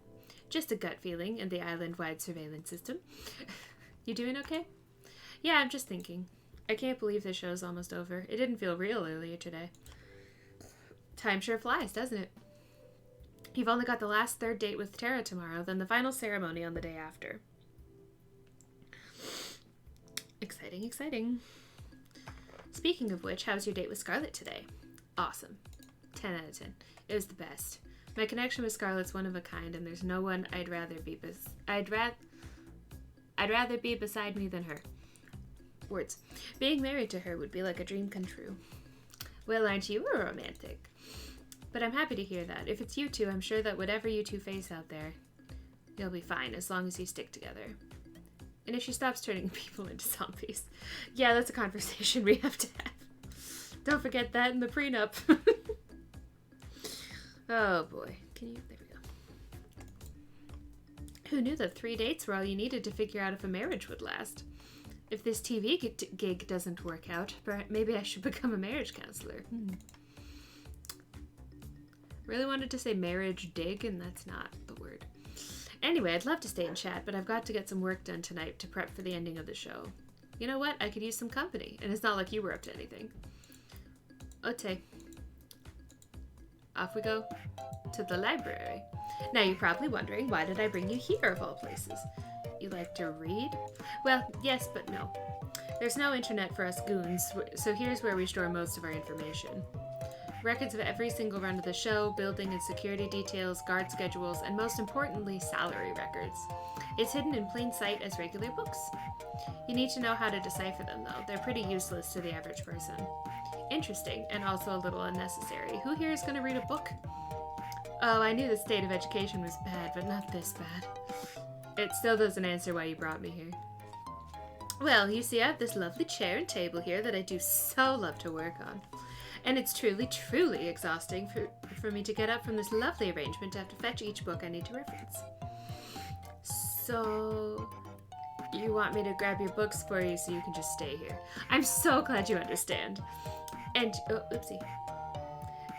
Just a gut feeling in the island-wide surveillance system. You doing okay? Yeah, I'm just thinking. I can't believe the show's almost over. It didn't feel real earlier today. Time sure flies, doesn't it? You've only got the last third date with Tara tomorrow, then the final ceremony on the day after. Exciting, exciting. Speaking of which, how's your date with Scarlet today? Awesome. 10 out of 10. It was the best. My connection with Scarlet's one of a kind, and there's no one I'd rather be beside me than her. Words. Being married to her would be like a dream come true. Well, aren't you a romantic? But I'm happy to hear that. If it's you two, I'm sure that whatever you two face out there, you'll be fine as long as you stick together. And if she stops turning people into zombies. Yeah, that's a conversation we have to have. Don't forget that in the prenup. Oh boy. There we go. Who knew that 3 dates were all you needed to figure out if a marriage would last? If this TV gig doesn't work out, maybe I should become a marriage counselor. Really wanted to say marriage dig, and that's not the word. Anyway, I'd love to stay and chat, but I've got to get some work done tonight to prep for the ending of the show. You know what? I could use some company, and it's not like you were up to anything. Ote. Off we go to the library. Now you're probably wondering, why did I bring you here of all places? You like to read? Well, yes, but no. There's no internet for us goons, so here's where we store most of our information. Records of every single run of the show, building and security details, guard schedules, and most importantly, salary records. It's hidden in plain sight as regular books. You need to know how to decipher them, though. They're pretty useless to the average person. Interesting, and also a little unnecessary. Who here is going to read a book? Oh, I knew the state of education was bad, but not this bad. It still doesn't answer why you brought me here. Well, you see, I have this lovely chair and table here that I do so love to work on. And it's truly, truly exhausting for me to get up from this lovely arrangement to have to fetch each book I need to reference. So, you want me to grab your books for you so you can just stay here? I'm so glad you understand. And, oh, oopsie.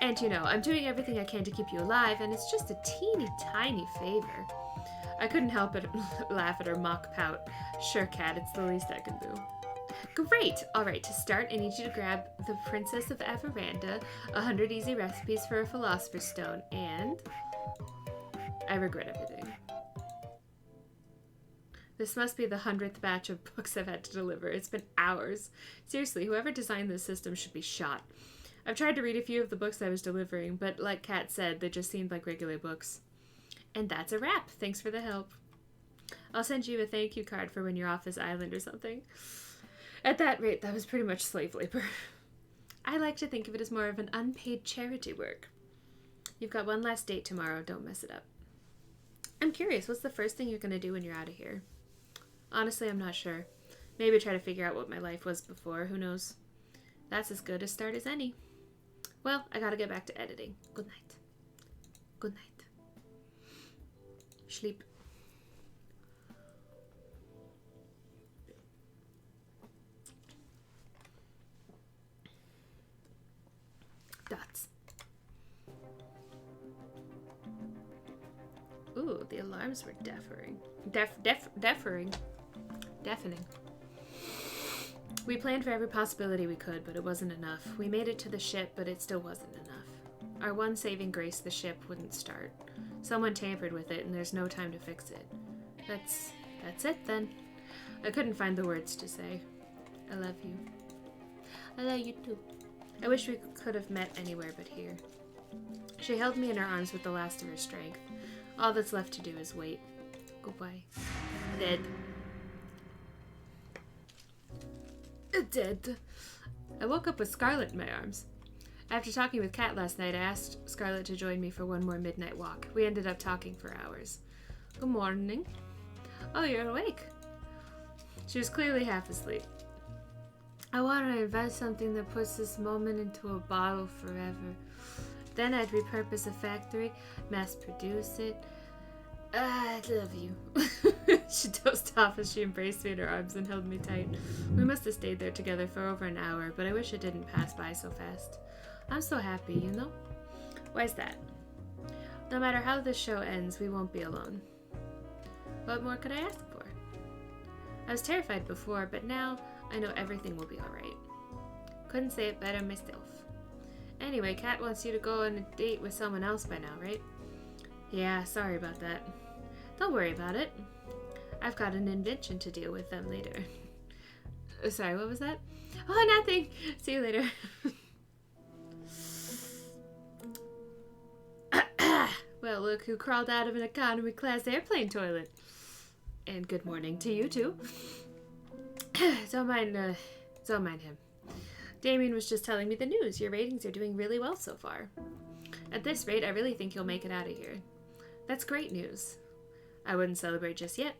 And you know, I'm doing everything I can to keep you alive, and it's just a teeny tiny favor. I couldn't help but laugh at her mock pout. Sure, Cat, it's the least I can do. Great! Alright, to start, I need you to grab the Princess of Averanda, 100 easy recipes for a Philosopher's Stone, and... I regret everything. This must be the 100th batch of books I've had to deliver. It's been hours. Seriously, whoever designed this system should be shot. I've tried to read a few of the books I was delivering, but like Kat said, they just seemed like regular books. And that's a wrap. Thanks for the help. I'll send you a thank you card for when you're off this island or something. At that rate, that was pretty much slave labor. I like to think of it as more of an unpaid charity work. You've got one last date tomorrow. Don't mess it up. I'm curious, what's the first thing you're going to do when you're out of here? Honestly, I'm not sure. Maybe try to figure out what my life was before. Who knows? That's as good a start as any. Well, I gotta get back to editing. Good night. Good night. Sleep. Dots. Ooh, the alarms were deafening. Deafening. We planned for every possibility we could, but it wasn't enough. We made it to the ship, but it still wasn't enough. Our one saving grace, the ship, wouldn't start. Someone tampered with it, and there's no time to fix it. That's it, then. I couldn't find the words to say. I love you. I love you, too. I wish we could have met anywhere but here. She held me in her arms with the last of her strength. All that's left to do is wait. Goodbye. Dead. Dead. I woke up with Scarlet in my arms. After talking with Kat last night, I asked Scarlet to join me for one more midnight walk. We ended up talking for hours. Good morning. Oh, you're awake. She was clearly half asleep. I want to invent something that puts this moment into a bottle forever. Then I'd repurpose a factory, mass produce it. I love you. She dozed off as she embraced me in her arms and held me tight. We must have stayed there together for over an hour, but I wish it didn't pass by so fast. I'm so happy, you know? Why's that? No matter how this show ends, we won't be alone. What more could I ask for? I was terrified before, but now I know everything will be alright. Couldn't say it better myself. Anyway, Kat wants you to go on a date with someone else by now, right? Yeah, sorry about that. Don't worry about it. I've got an invention to deal with them later. Sorry, what was that? Oh, nothing! See you later. Well, look who crawled out of an economy class airplane toilet. And good morning to you, too. Don't mind him. Damien was just telling me the news. Your ratings are doing really well so far. At this rate, I really think you'll make it out of here. That's great news. I wouldn't celebrate just yet.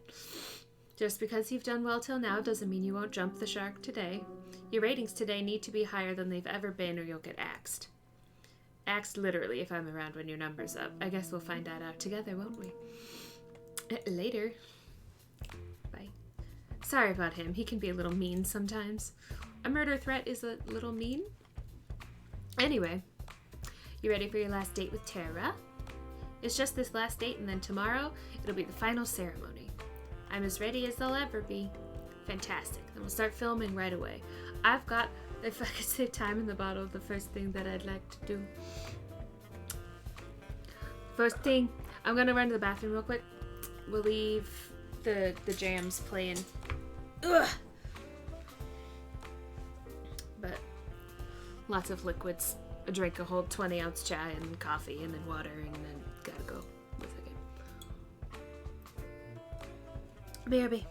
Just because you've done well till now doesn't mean you won't jump the shark today. Your ratings today need to be higher than they've ever been or you'll get axed. Axed literally if I'm around when your number's up. I guess we'll find that out together, won't we? Later. Bye. Sorry about him. He can be a little mean sometimes. A murder threat is a little mean. Anyway, you ready for your last date with Tara? It's just this last date, and then tomorrow it'll be the final ceremony. I'm as ready as I'll ever be. Fantastic. Then we'll start filming right away. I've got If I could save time in the bottle, the first thing that I'd like to do. First thing, I'm gonna run to the bathroom real quick. We'll leave the jams playing. Ugh. But lots of liquids. A drink, a whole 20-ounce chai and coffee and then water and then gotta go. 1 second. BRB.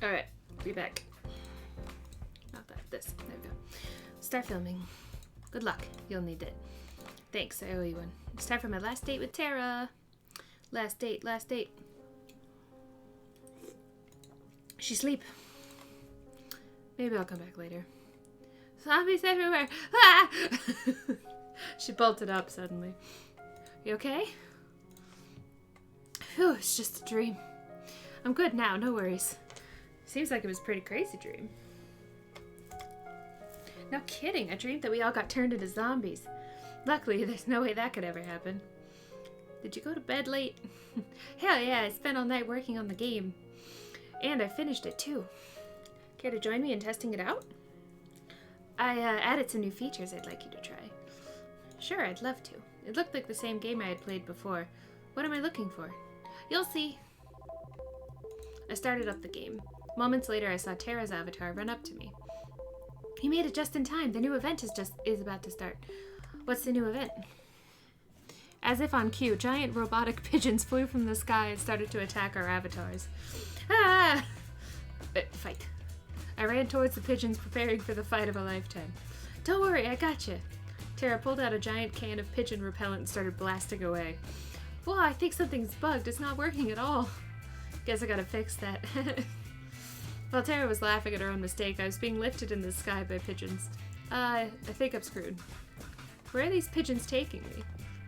Alright, be back. Not that, this. There we go. Start filming. Good luck. You'll need it. Thanks, I owe you one. It's time for my last date with Tara. Last date, last date. She sleep. Maybe I'll come back later. Zombies everywhere! Ah! She bolted up suddenly. You okay? Phew, it's just a dream. I'm good now, no worries. Seems like it was a pretty crazy dream. No kidding, I dreamed that we all got turned into zombies. Luckily, there's no way that could ever happen. Did you go to bed late? Hell yeah, I spent all night working on the game. And I finished it too. Care to join me in testing it out? I added some new features I'd like you to try. Sure, I'd love to. It looked like the same game I had played before. What am I looking for? You'll see. I started up the game. Moments later, I saw Tara's avatar run up to me. You made it just in time. The new event is about to start. What's the new event? As if on cue, giant robotic pigeons flew from the sky and started to attack our avatars. Ah! Fight. I ran towards the pigeons, preparing for the fight of a lifetime. Don't worry, I gotcha. Tara pulled out a giant can of pigeon repellent and started blasting away. Whoa, I think something's bugged. It's not working at all. Guess I gotta fix that. While Tara was laughing at her own mistake, I was being lifted in the sky by pigeons. I think I'm screwed. Where are these pigeons taking me?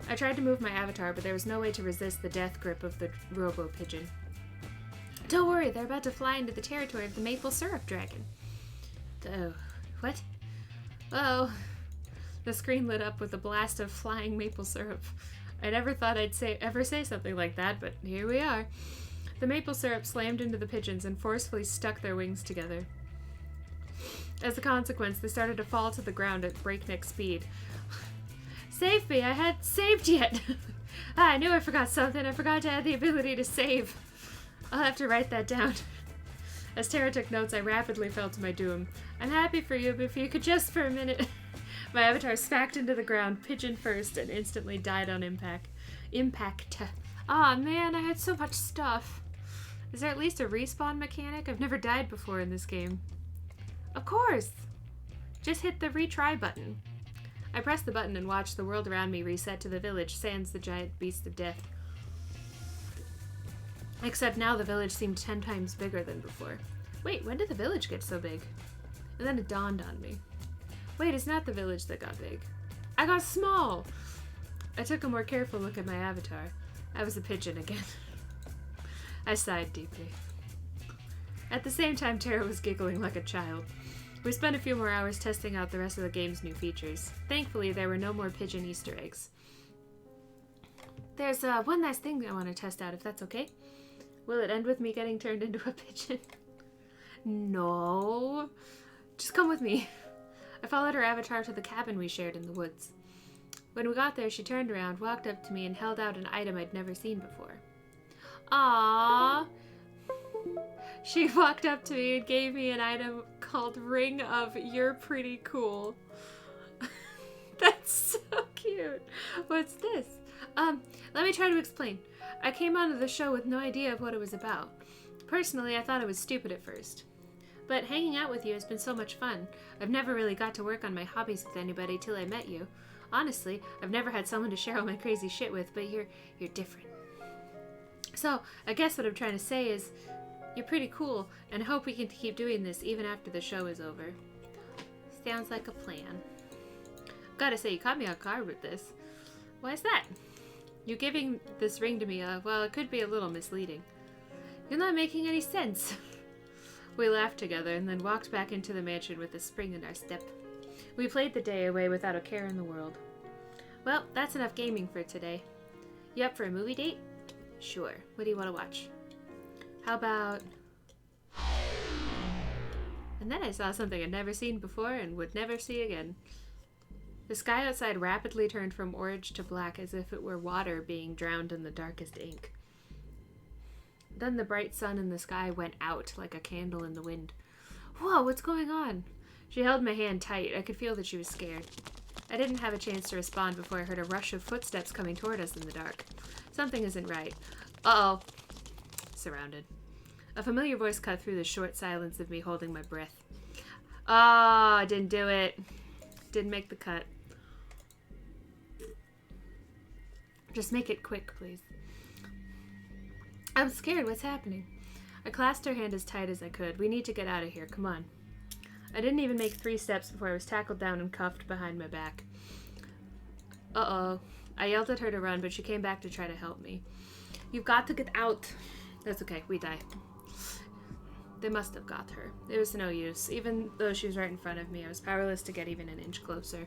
I tried to move my avatar, but there was no way to resist the death grip of the robo-pigeon. Don't worry, they're about to fly into the territory of the maple syrup dragon. Oh, what? Oh. The screen lit up with a blast of flying maple syrup. I never thought I'd ever say something like that, but here we are. The maple syrup slammed into the pigeons and forcefully stuck their wings together. As a consequence, they started to fall to the ground at breakneck speed. Save me! I hadn't saved yet! I knew I forgot something. I forgot to add the ability to save. I'll have to write that down. As Tara took notes, I rapidly fell to my doom. I'm happy for you, but if you could just for a minute... My avatar smacked into the ground, pigeon first, and instantly died on impact. Aw, man, I had so much stuff. Is there at least a respawn mechanic? I've never died before in this game. Of course! Just hit the retry button. I pressed the button and watched the world around me reset to the village, sans the giant beast of death. Except now the village seemed 10 times bigger than before. Wait, when did the village get so big? And then it dawned on me. Wait, it's not the village that got big. I got small! I took a more careful look at my avatar. I was a pigeon again. I sighed deeply. At the same time, Tara was giggling like a child. We spent a few more hours testing out the rest of the game's new features. Thankfully, there were no more pigeon Easter eggs. There's one last thing I want to test out, if that's okay. Will it end with me getting turned into a pigeon? No. Just come with me. I followed her avatar to the cabin we shared in the woods. When we got there, she turned around, walked up to me, and held out an item I'd never seen before. Aww. She walked up to me and gave me an item called Ring of You're Pretty Cool. That's so cute. What's this? Let me try to explain. I came onto the show with no idea of what it was about. Personally, I thought it was stupid at first. But hanging out with you has been so much fun. I've never really got to work on my hobbies with anybody till I met you. Honestly, I've never had someone to share all my crazy shit with, but you're different. So, I guess what I'm trying to say is, you're pretty cool, and I hope we can keep doing this even after the show is over. Sounds like a plan. Gotta say, you caught me off guard with this. Why is that? You giving this ring to me, well, it could be a little misleading. You're not making any sense. We laughed together and then walked back into the mansion with a spring in our step. We played the day away without a care in the world. Well, that's enough gaming for today. You up for a movie date? Sure. What do you want to watch? How about... And then I saw something I'd never seen before and would never see again. The sky outside rapidly turned from orange to black as if it were water being drowned in the darkest ink. Then the bright sun in the sky went out like a candle in the wind. Whoa, what's going on? She held my hand tight. I could feel that she was scared. I didn't have a chance to respond before I heard a rush of footsteps coming toward us in the dark. Something isn't right. Uh-oh. Surrounded. A familiar voice cut through the short silence of me holding my breath. Ah, I didn't do it. Didn't make the cut. Just make it quick, please. I'm scared. What's happening? I clasped her hand as tight as I could. We need to get out of here. Come on. I didn't even make 3 steps before I was tackled down and cuffed behind my back. Uh-oh. I yelled at her to run, but she came back to try to help me. You've got to get out. That's okay. We die. They must have got her. It was no use. Even though she was right in front of me, I was powerless to get even an inch closer.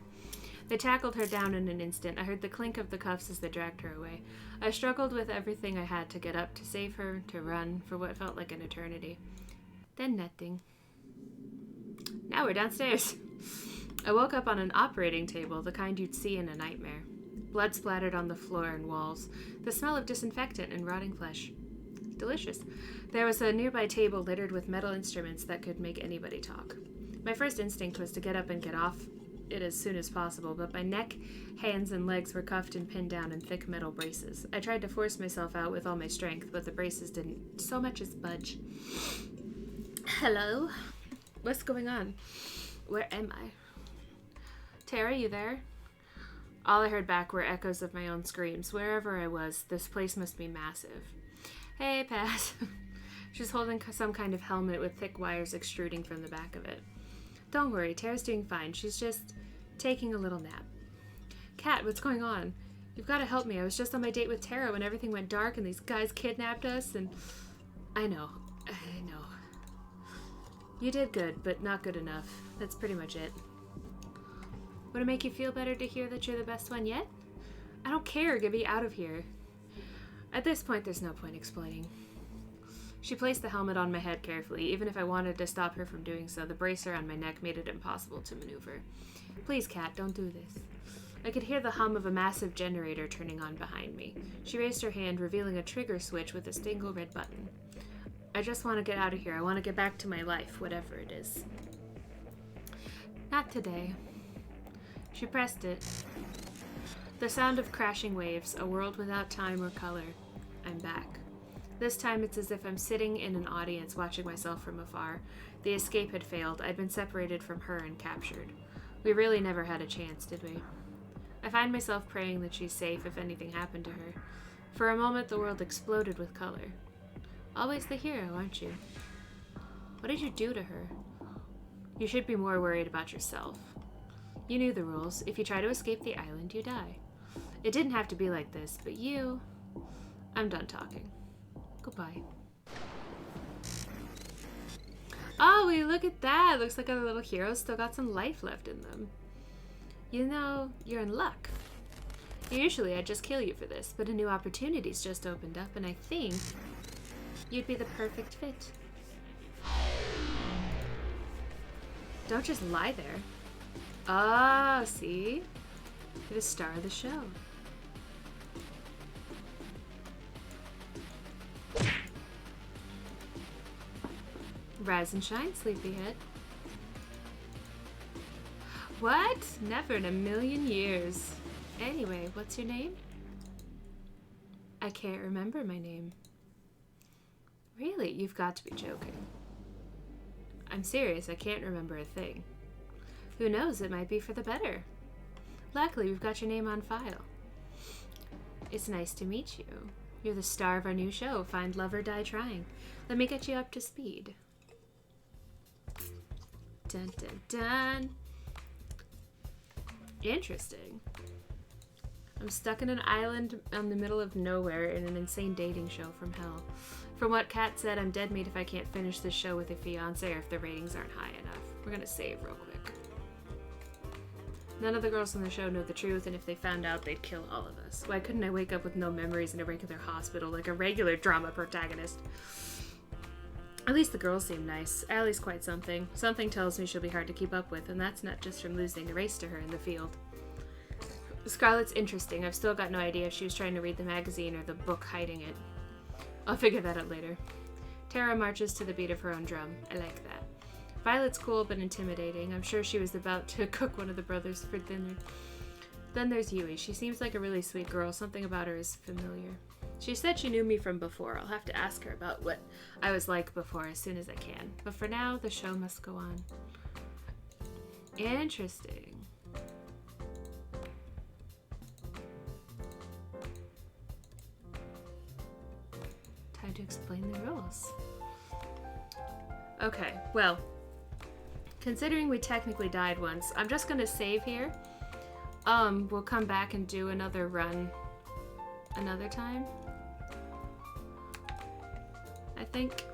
They tackled her down in an instant. I heard the clink of the cuffs as they dragged her away. I struggled with everything I had to get up, to save her, to run, for what felt like an eternity. Then nothing. Now we're downstairs. I woke up on an operating table, the kind you'd see in a nightmare. Blood splattered on the floor and walls. The smell of disinfectant and rotting flesh. Delicious. There was a nearby table littered with metal instruments that could make anybody talk. My first instinct was to get up and get off it as soon as possible, but my neck, hands, and legs were cuffed and pinned down in thick metal braces. I tried to force myself out with all my strength, but the braces didn't so much as budge. Hello? What's going on? Where am I? Tara, you there? All I heard back were echoes of my own screams. Wherever I was, this place must be massive. Hey, Pat. She's holding some kind of helmet with thick wires extruding from the back of it. Don't worry, Tara's doing fine. She's just taking a little nap. Kat, what's going on? You've got to help me. I was just on my date with Tara when everything went dark and these guys kidnapped us and... I know. You did good, but not good enough. That's pretty much it. Would it make you feel better to hear that you're the best one yet? I don't care. Get me out of here. At this point, there's no point explaining. She placed the helmet on my head carefully. Even if I wanted to stop her from doing so, the bracer on my neck made it impossible to maneuver. Please, Kat, don't do this. I could hear the hum of a massive generator turning on behind me. She raised her hand, revealing a trigger switch with a single red button. I just want to get out of here. I want to get back to my life, whatever it is. Not today. She pressed it. The sound of crashing waves, a world without time or color. I'm back. This time it's as if I'm sitting in an audience watching myself from afar. The escape had failed. I'd been separated from her and captured. We really never had a chance, did we? I find myself praying that she's safe if anything happened to her. For a moment, the world exploded with color. Always the hero, aren't you? What did you do to her? You should be more worried about yourself. You knew the rules. If you try to escape the island, you die. It didn't have to be like this, but you... I'm done talking. Goodbye. Oh, wait, look at that. Looks like our little heroes still got some life left in them. You know, you're in luck. Usually I'd just kill you for this, but a new opportunity's just opened up, and I think you'd be the perfect fit. Don't just lie there. Ah, see? You're the star of the show. Rise and shine, sleepyhead. What? Never in a million years. Anyway, what's your name? I can't remember my name. Really? You've got to be joking. I'm serious, I can't remember a thing. Who knows, it might be for the better. Luckily, we've got your name on file. It's nice to meet you. You're the star of our new show, Find Love or Die Trying. Let me get you up to speed. Dun dun dun. Interesting. I'm stuck in an island in the middle of nowhere in an insane dating show from hell. From what Kat said, I'm dead meat if I can't finish this show with a fiance or if the ratings aren't high enough. We're gonna save real quick. None of the girls on the show know the truth, and if they found out, they'd kill all of us. Why couldn't I wake up with no memories in a regular hospital like a regular drama protagonist? At least the girls seem nice. Allie's quite something. Something tells me she'll be hard to keep up with, and that's not just from losing a race to her in the field. Scarlett's interesting. I've still got no idea if she was trying to read the magazine or the book hiding it. I'll figure that out later. Tara marches to the beat of her own drum. I like that. Violet's cool but intimidating. I'm sure she was about to cook one of the brothers for dinner. Then there's Yui. She seems like a really sweet girl. Something about her is familiar. She said she knew me from before. I'll have to ask her about what I was like before as soon as I can. But for now, the show must go on. Interesting. Time to explain the rules. Okay, well, considering we technically died once, I'm just gonna save here. We'll come back and do another run another time, I think.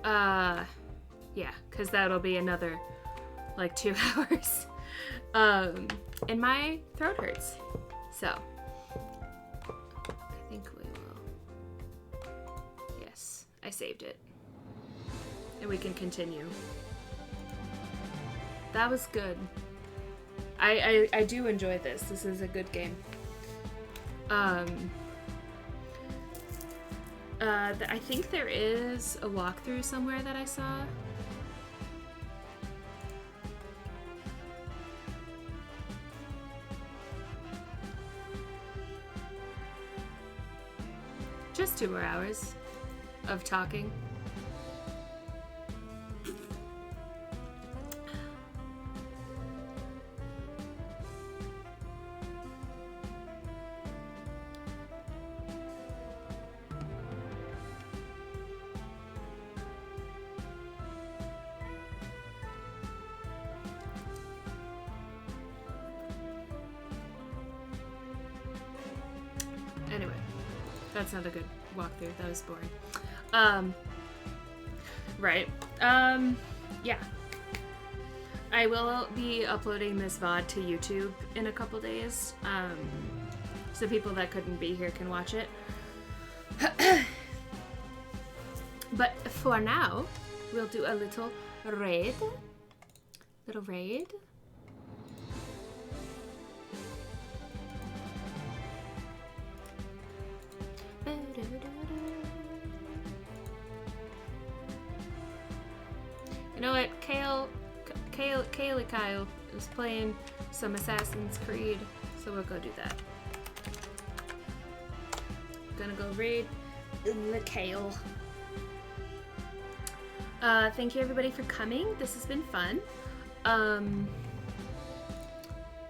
Yeah, because that'll be another, like, 2 hours. And my throat hurts, so I think we will. Yes, I saved it. And we can continue. That was good. I do enjoy this. This is a good game. I think there is a walkthrough somewhere that I saw. Just 2 more hours of talking. Anyway, that's not a good walkthrough. That was boring. Right. Yeah. I will be uploading this VOD to YouTube in a couple days. So people that couldn't be here can watch it. But for now, we'll do a little raid. You know what? Kyle is playing some Assassin's Creed, so we'll go do that. Gonna go raid the Kale. Thank you everybody for coming. This has been fun.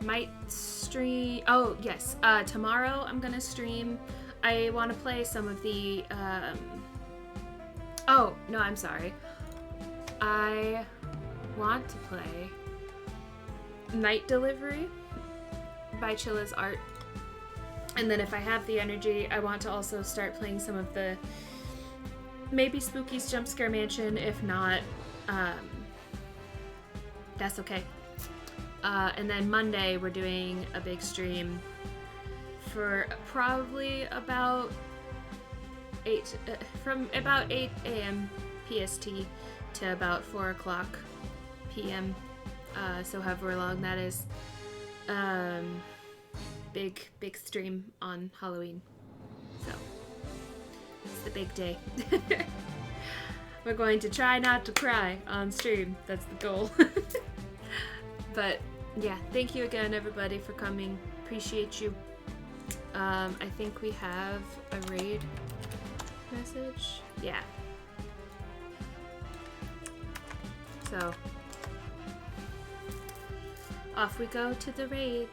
Might stream. Oh yes. Tomorrow I'm gonna stream. I want to play some of the. Oh no, I'm sorry. I want to play Night Delivery by Chilla's Art. And then if I have the energy, I want to also start playing some of the maybe Spooky's Jump Scare Mansion. If not, that's okay. And then Monday we're doing a big stream for probably about 8 a.m. PST to about 4 o'clock p.m. So however long that is. Big stream on Halloween. So it's the big day. We're going to try not to cry on stream. That's the goal. But yeah, thank you again everybody for coming. Appreciate you. I think we have a raid message. Yeah. So off we go to the raid.